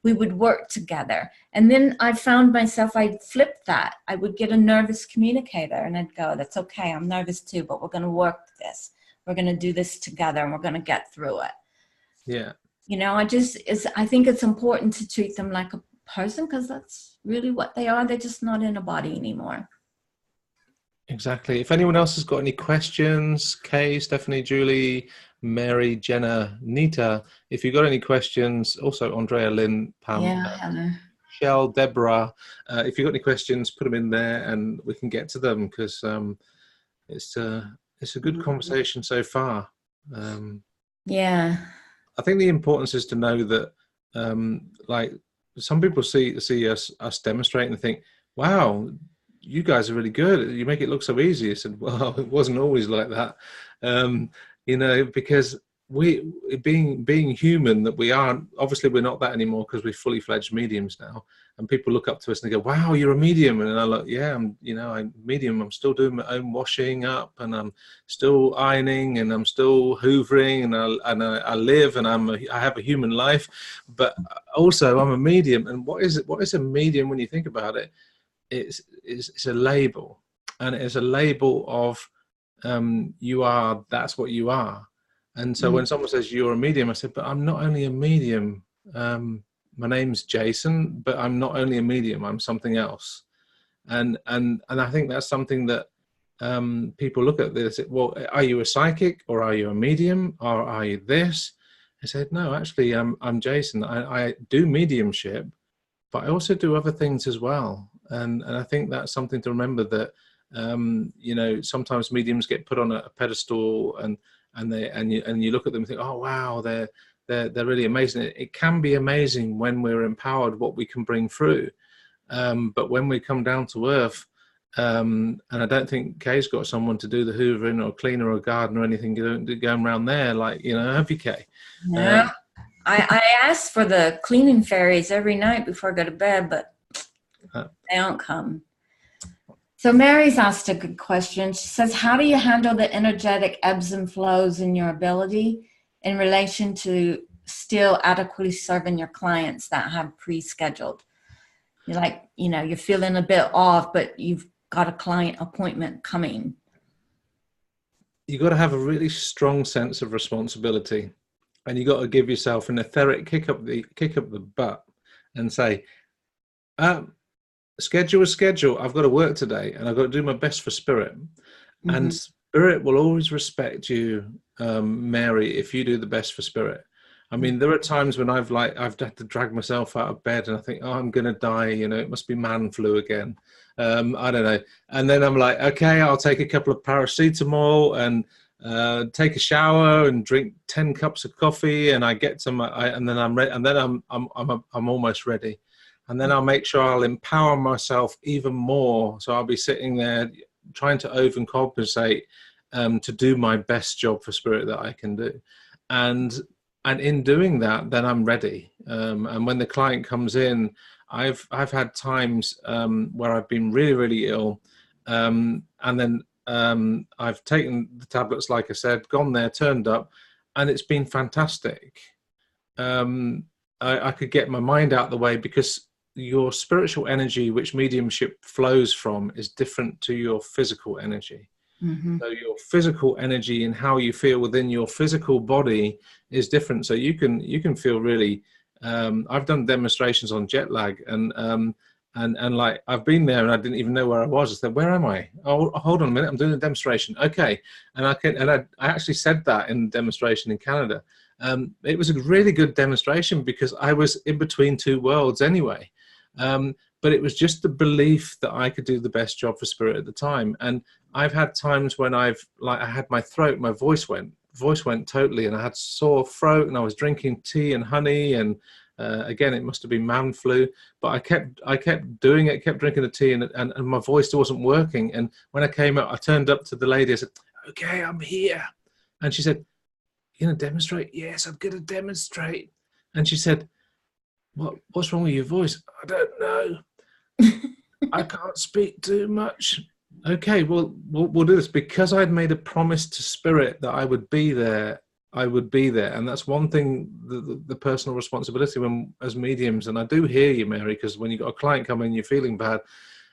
we would work together. And then I found myself, I'd flip that. I would get a nervous communicator and I'd go, that's okay, I'm nervous too, but we're going to work this. We're going to do this together and we're going to get through it. Yeah. You know, I think it's important to treat them like a person, because that's really what they are. They're just not in a body anymore. Exactly. If anyone else has got any questions, Kay, Stephanie, Julie, Mary, Jenna, Nita, if you've got any questions, also Andrea, Lynn, Pam, Michelle, Deborah, if you've got any questions, put them in there and we can get to them, because it's a good conversation so far. Yeah. I think the importance is to know that, like, some people see us demonstrate and think, wow, you guys are really good. You make it look so easy. I said, well, it wasn't always like that. You know, because we, being human that we are, obviously we're not that anymore because we're fully fledged mediums now. And people look up to us and they go, wow, you're a medium. And I'm like, yeah, I'm medium. I'm still doing my own washing up, and I'm still ironing, and I'm still hoovering, and I live, and I have a human life, but also I'm a medium. And what is a medium when you think about it? It's a label, and it's a label of that's what you are. And so when someone says you're a medium, I said, but I'm not only a medium. My name's Jason, but I'm not only a medium, I'm something else. And I think that's something that people look at this. Well, are you a psychic, or are you a medium, or are you this? I said, no, actually, I'm Jason. I do mediumship, but I also do other things as well. And I think that's something to remember, that you know, sometimes mediums get put on a pedestal, and you look at them and think, oh wow, they're really amazing. It can be amazing when we're empowered, what we can bring through, but when we come down to earth, and I don't think Kay's got someone to do the hoovering or cleaner or garden or anything going around there, like, you know, have you, Kay? No. I ask for the cleaning fairies every night before I go to bed, but they don't come. So Mary's asked a good question. She says, how do you handle the energetic ebbs and flows in your ability in relation to still adequately serving your clients that have pre-scheduled? You're like, you know, you're feeling a bit off, but you've got a client appointment coming. You got to have a really strong sense of responsibility, and you got to give yourself an etheric kick up the butt and say, schedule. I've got to work today, and I've got to do my best for spirit. And spirit will always respect you, Mary, if you do the best for spirit. I mean, there are times when I've had to drag myself out of bed and I think, oh, I'm going to die. You know, it must be man flu again. I don't know. And then I'm like, okay, I'll take a couple of paracetamol and take a shower and drink 10 cups of coffee, and I get to and then I'm ready, and then I'm almost ready. And then I'll make sure I'll empower myself even more. So I'll be sitting there trying to overcompensate to do my best job for spirit that I can do. And in doing that, then I'm ready. And when the client comes in, I've had times where I've been really, really ill. And then I've taken the tablets, like I said, gone there, turned up, and it's been fantastic. I could get my mind out of the way, because your spiritual energy, which mediumship flows from, is different to your physical energy. Mm-hmm. So your physical energy and how you feel within your physical body is different. So you can feel really. I've done demonstrations on jet lag, and like I've been there and I didn't even know where I was. I said, "Where am I? Oh, hold on a minute, I'm doing a demonstration." Okay, and I actually said that in the demonstration in Canada. It was a really good demonstration because I was in between two worlds anyway. But it was just the belief that I could do the best job for spirit at the time. And I've had times when I had my throat, my voice went totally, and I had sore throat, and I was drinking tea and honey, and again, it must have been man flu, but I kept doing it, kept drinking the tea, and my voice wasn't working. And when I came out, I turned up to the lady, I said, "Okay, I'm here." And she said, "You're going to demonstrate?" "Yes, I'm going to demonstrate." And she said, "What's wrong with your voice?" "I don't know. I can't speak too much." "Okay, well, we'll do this." Because I'd made a promise to spirit that I would be there, I would be there. And that's one thing, the personal responsibility when, as mediums, and I do hear you, Mary, because when you've got a client come in, you're feeling bad,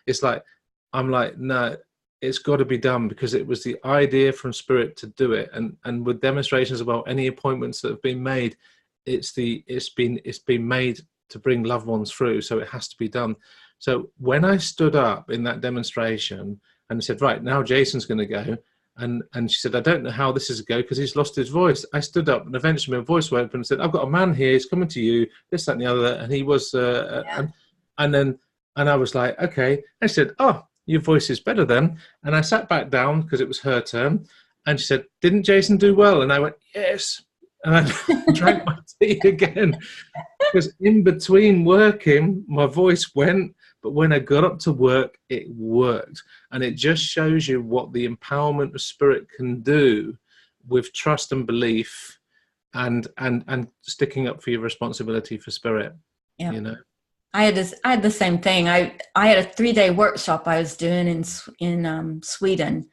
it's like, I'm like, no, it's got to be done, because it was the idea from spirit to do it. And with demonstrations about any appointments that have been made, it's been made to bring loved ones through, so it has to be done. So when I stood up in that demonstration and said, "Right, now Jason's going to go," and she said, "I don't know how this is going to go because he's lost his voice." I stood up, and eventually my voice went up and said, "I've got a man here, he's coming to you, this, that, and the other." And he was, and I was like, "Okay." I said, "Oh, your voice is better then." And I sat back down because it was her turn, and she said, "Didn't Jason do well?" And I went, "Yes." And I drank my tea again, because in between working, my voice went, but when I got up to work, it worked. And it just shows you what the empowerment of spirit can do with trust and belief, and sticking up for your responsibility for spirit. Yeah. You know, I had the same thing. I had a 3-day workshop I was doing in Sweden.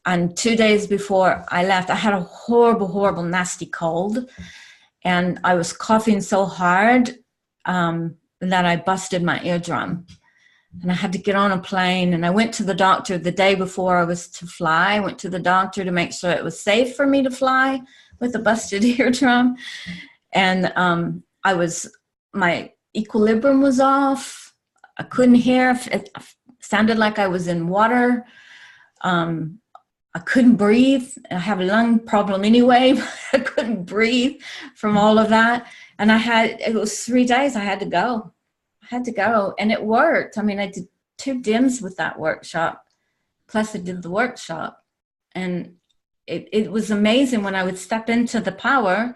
And 2 days before I left, I had a horrible, nasty cold. And I was coughing so hard that I busted my eardrum. And I had to get on a plane. And I went to the doctor the day before I was to fly. I went to the doctor to make sure it was safe for me to fly with a busted eardrum. And my equilibrium was off. I couldn't hear. It sounded like I was in water. I couldn't breathe. I have a lung problem anyway. I couldn't breathe from all of that. And it was 3 days I had to go. And it worked. I mean, I did 2 dims with that workshop. Plus I did the workshop. And it was amazing when I would step into the power.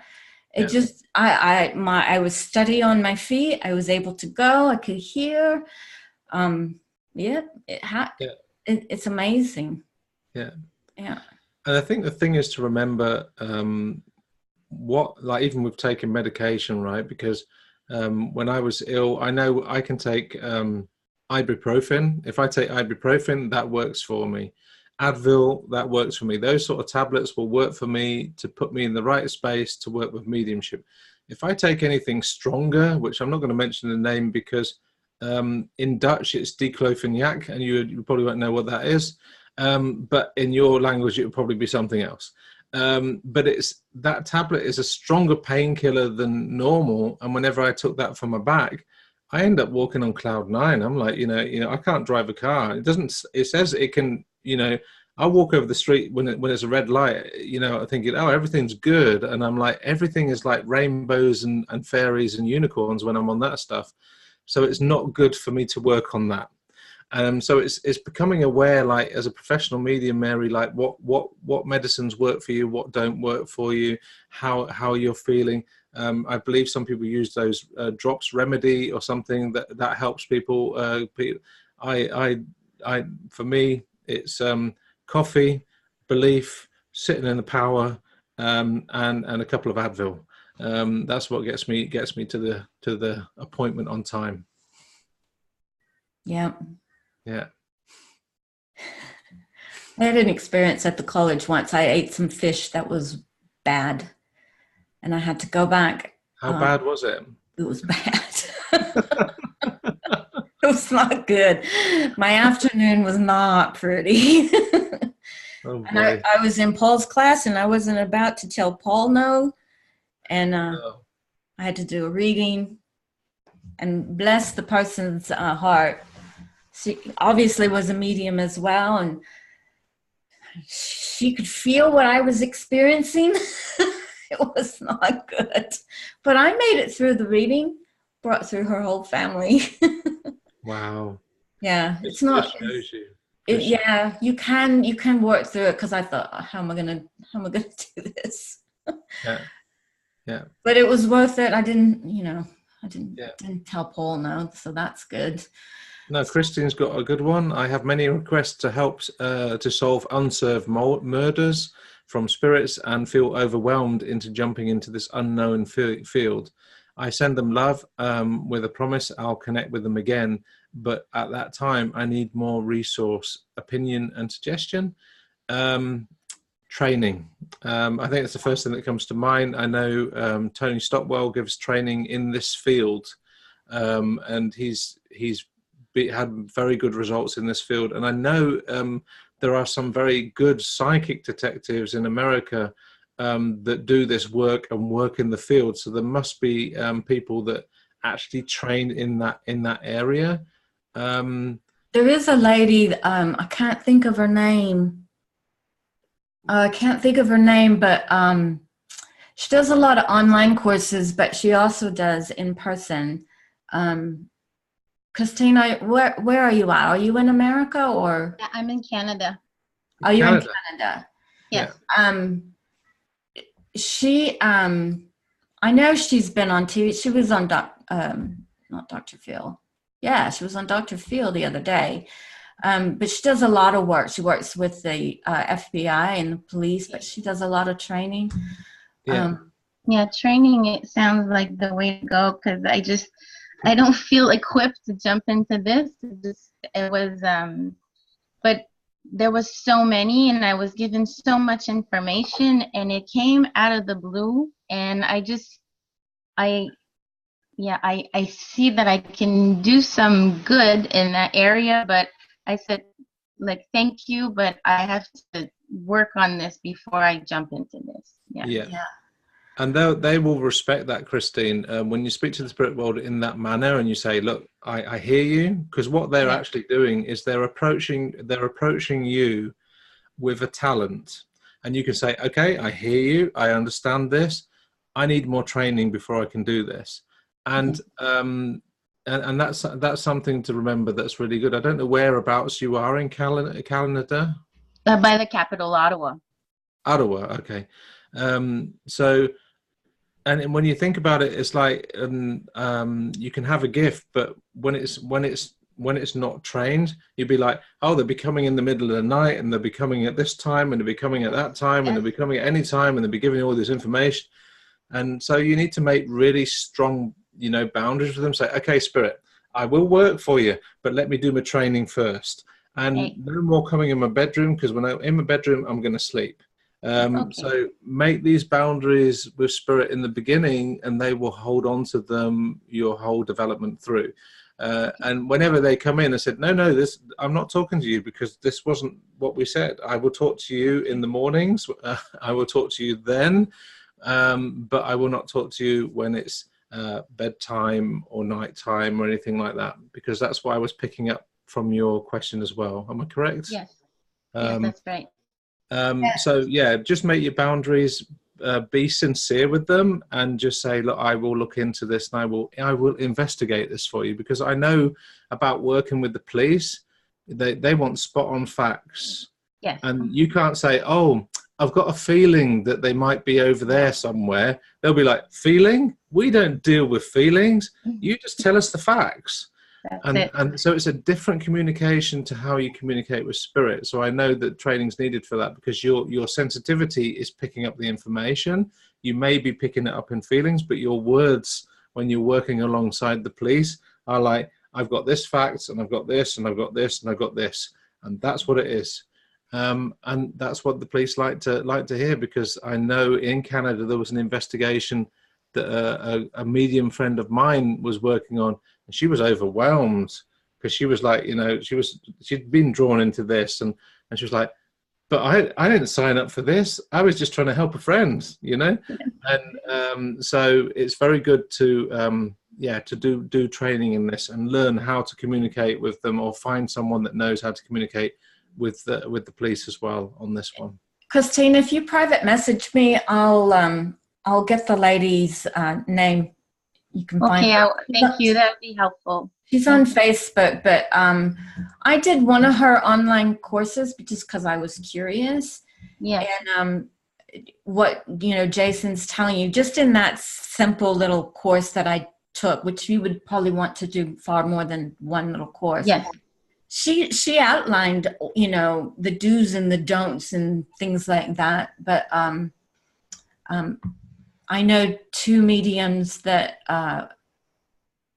It just, I was steady on my feet. I was able to go. I could hear. It's amazing. Yeah. Yeah. And I think the thing is to remember even with taking medication, right? Because when I was ill, I know I can take ibuprofen. If I take ibuprofen, that works for me. Advil, that works for me. Those sort of tablets will work for me to put me in the right space to work with mediumship. If I take anything stronger, which I'm not going to mention the name because in Dutch it's diclofenac, and you probably won't know what that is. But in your language, it would probably be something else. But that tablet is a stronger painkiller than normal. And whenever I took that for my back, I end up walking on cloud 9. I'm like, I can't drive a car. It says it can, I walk over the street when it's a red light, you know, thinking, oh, everything's good. And I'm like, everything is like rainbows and fairies and unicorns when I'm on that stuff. So it's not good for me to work on that. So it's becoming aware, like as a professional medium, Mary, like what medicines work for you, what don't work for you, how you're feeling. I believe some people use those drops remedy or something that helps people. For me, it's coffee, belief, sitting in the power, and a couple of Advil. That's what gets me to the appointment on time. Yeah. Yeah. I had an experience at the college once. I ate some fish that was bad, and I had to go back. How bad was it? It was bad. It was not good. My afternoon was not pretty. Oh, and I was in Paul's class, and I wasn't about to tell Paul no. And I had to do a reading, and bless the person's heart. She obviously was a medium as well, and she could feel what I was experiencing. It was not good. But I made it through the reading, brought through her whole family. Wow. Yeah, it's not. Yeah, you can work through it, because I thought, how am I gonna do this? Yeah. But it was worth it. I didn't tell Paul no, so that's good. No, Christine's got a good one. I have many requests to help to solve unsolved murders from spirits and feel overwhelmed into jumping into this unknown field. I send them love with a promise I'll connect with them again. But at that time, I need more resource, opinion and suggestion. Training. I think it's the first thing that comes to mind. I know Tony Stockwell gives training in this field, and he's had very good results in this field. And I know there are some very good psychic detectives in America that do this work and work in the field. So there must be people that actually train in that area. There is a lady, I can't think of her name. But she does a lot of online courses, but she also does in person. Christina, where are you at? Are you in America or? Yeah, I'm in Canada. Oh, you're in Canada. Yes. I know she's been on TV. She was on not Dr. Phil. Yeah, she was on Dr. Phil the other day. But she does a lot of work. She works with the FBI and the police, but she does a lot of training. Yeah, training, it sounds like the way to go, because I don't feel equipped to jump into this. But there was so many, and I was given so much information, and it came out of the blue, and I see that I can do some good in that area, but I said, like, thank you, but I have to work on this before I jump into this. Yeah. And they will respect that, Christine. When you speak to the spirit world in that manner and you say, look, I hear you, because what they're actually doing is they're approaching you with a talent. And you can say, okay, I hear you. I understand this. I need more training before I can do this. And that's something to remember. That's really good. I don't know whereabouts you are in Canada. By the capital, Ottawa. Ottawa, okay. So, and when you think about it, it's like you can have a gift, but when it's not trained, you'd be like, oh, they'll be coming in the middle of the night, and they'll be coming at this time, and they'll be coming at that time, and they'll be coming at any time, and they'll be giving you all this information. And so you need to make really strong, boundaries with them. Say, okay, spirit, I will work for you, but let me do my training first. And no more coming in my bedroom, because when I'm in my bedroom, I'm going to sleep. So make these boundaries with spirit in the beginning, and they will hold on to them your whole development through. And whenever they come in, I said, no, I'm not talking to you, because this wasn't what we said. I will talk to you in the mornings. I will talk to you then, but I will not talk to you when it's bedtime or nighttime or anything like that, because that's why I was picking up from your question as well. Am I correct? Yes. Yes, that's right. So yeah, just make your boundaries, be sincere with them, and just say, look, I will look into this, and I will investigate this for you, because I know about working with the police. They want spot on facts. Yes. And you can't say, oh, I've got a feeling that they might be over there somewhere. They'll be like, feeling? We don't deal with feelings. You just tell us the facts. And so it's a different communication to how you communicate with spirit. So I know that training's needed for that, because your sensitivity is picking up the information. You may be picking it up in feelings, but your words when you're working alongside the police are like, I've got this fact, and I've got this, and I've got this, and I've got this. And that's what it is. And that's what the police like to hear, because I know in Canada there was an investigation that a medium friend of mine was working on, and she was overwhelmed, because she was like, you know, she'd been drawn into this, and she was like, but I didn't sign up for this. I was just trying to help a friend, you know. And so it's very good to do training in this and learn how to communicate with them, or find someone that knows how to communicate with the police as well on this one. Christine, if you private message me, I'll get the lady's name. You can find her. Thank you. That'd be helpful. She's on Facebook, but I did one of her online courses just because I was curious. Yeah. And what, you know, Jason's telling you, just in that simple little course that I took, which you would probably want to do far more than one little course. Yes. She outlined, you know, the do's and the don'ts and things like that. But I know two mediums that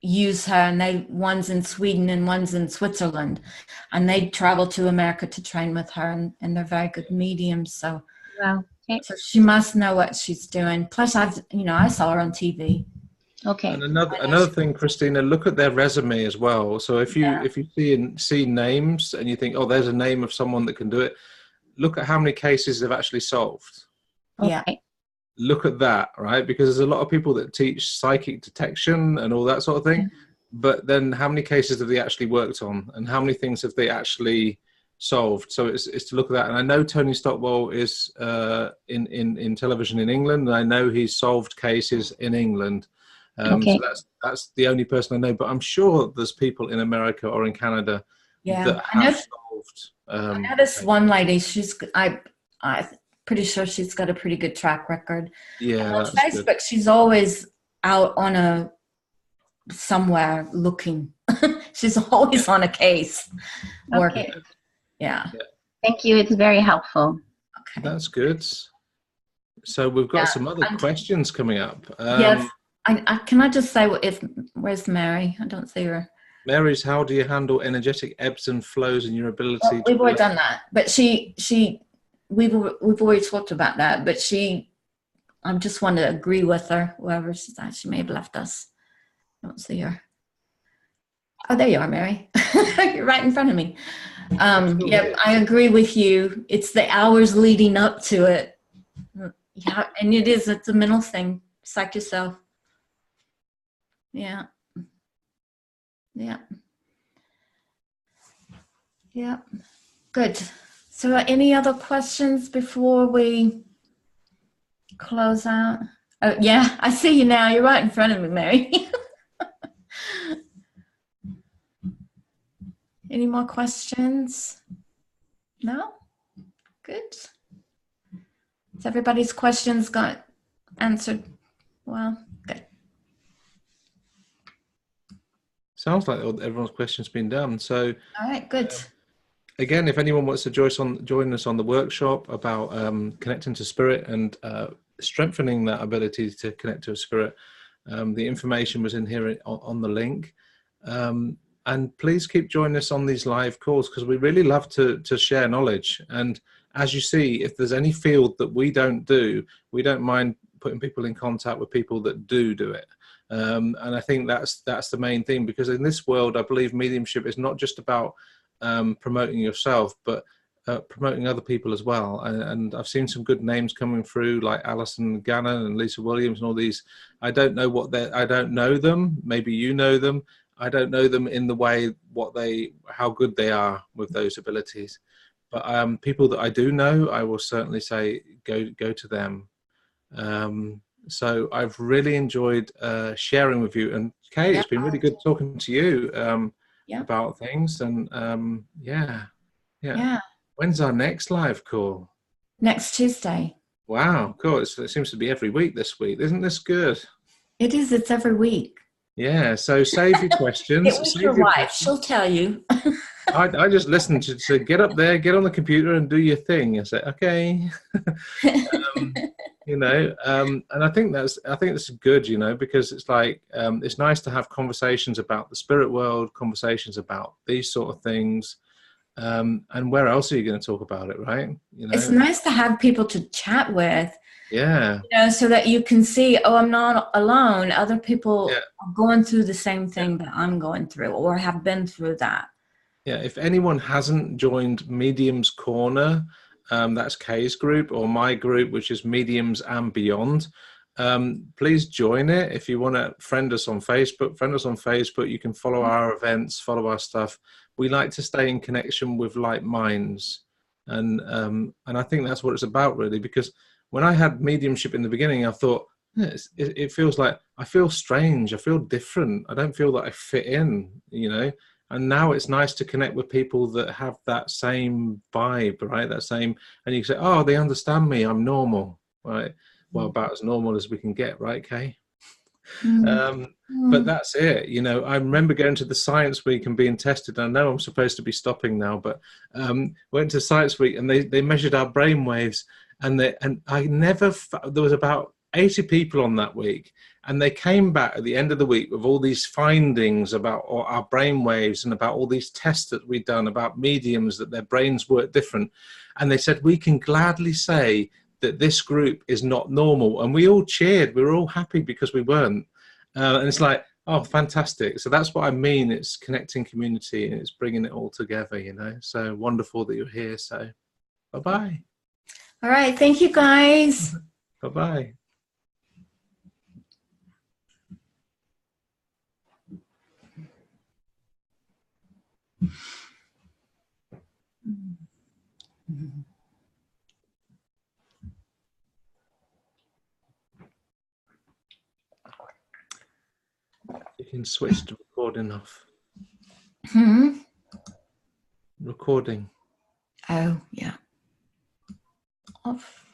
use her, and one's in Sweden and one's in Switzerland, and they travel to America to train with her, and they're very good mediums. So, wow. Okay. So she must know what she's doing. Plus, I saw her on TV. Okay. And another thing, Christina, look at their resume as well. So if you see names and you think, oh, there's a name of someone that can do it, look at how many cases they've actually solved. Yeah. Okay. Look at that, right? Because there's a lot of people that teach psychic detection and all that sort of thing, but then how many cases have they actually worked on, and how many things have they actually solved? So it's to look at that. And I know Tony Stockwell is in television in England, and I know he's solved cases in England. Okay. So that's the only person I know, but I'm sure there's people in America or in Canada that have solved. I know this one lady. I'm pretty sure she's got a pretty good track record. Yeah, on Facebook, good. She's always out on somewhere looking. She's always on a case working. Okay. Yeah. Thank you. It's very helpful. Okay. That's good. So we've got some other questions coming up. Yes. Can I just say, where's Mary? I don't see her. Mary's, how do you handle energetic ebbs and flows in your ability? We've already done that, but we've already talked about that. But I just want to agree with her. Whoever she's at, she may have left us. I don't see her. Oh, there you are, Mary. You're right in front of me. Yeah, I agree with you. It's the hours leading up to it. Yeah, and it's a mental thing. Psych yourself. Yeah. Yeah. Yeah. Good. So any other questions before we close out? Oh, yeah, I see you now. You're right in front of me, Mary. Any more questions? No? Good. So everybody's questions got answered well? Good. Sounds like everyone's questions been done. So, all right, good. Again, if anyone wants to join us on the workshop about connecting to spirit and strengthening that ability to connect to a spirit, the information was in here on the link. And please keep joining us on these live calls, because we really love to share knowledge. And as you see, if there's any field that we don't do, we don't mind putting people in contact with people that do it. And I think that's the main thing, because in this world, I believe mediumship is not just about promoting yourself, but promoting other people as well. And I've seen some good names coming through, like Alison Gannon and Lisa Williams and all these. I don't know them. Maybe you know them. I don't know them in the way how good they are with those abilities. But people that I do know, I will certainly say go to them. So I've really enjoyed sharing with you. And Kay, Yeah. it's been really good talking to you Yeah. about things. And yeah. Yeah. When's our next live call? Next Tuesday. Wow, cool. It seems to be every week this week. Isn't this good? It is. It's every week. Yeah, so save your questions. Get with Save your your wife. questions. She'll tell you. I just listened to get up there, get on the computer and do your thing. I say, okay. You know, and I think that's good, you know, because it's like it's nice to have conversations about the spirit world, conversations about these sort of things. And where else are you going to talk about it, right? You know, It's nice to have people to chat with. Yeah. You know, so that you can see, oh, I'm not alone. Other people are going through the same thing that I'm going through or have been through that. Yeah. If anyone hasn't joined Medium's Corner, that's Kay's group, or my group, which is Mediums and Beyond, please join it. If you want to friend us on Facebook, you can follow our events, follow our stuff. We like to stay in connection with like minds. And I think that's what it's about, really, because when I had mediumship in the beginning, I thought, it feels like I feel strange. I feel different. I don't feel that I fit in, you know. And now it's nice to connect with people that have that same vibe, right? That same, and you say, oh, they understand me. I'm normal, right? Well, about as normal as we can get, right, Kay? But that's it. You know, I remember going to the Science Week and being tested. I know I'm supposed to be stopping now, but went to Science Week and they measured our brain waves, and I never. There was about 80 people on that week, and they came back at the end of the week with all these findings about our brain waves and about all these tests that we'd done about mediums, that their brains work different, and they said we can gladly say that this group is not normal, and we all cheered. We were all happy because we weren't. And it's like, oh, fantastic. So that's what I mean. It's connecting community and it's bringing it all together, you know. So wonderful that you're here. So bye-bye. All right. Thank you, guys. Bye-bye. You can switch to recording off. Recording. Oh, yeah. Off.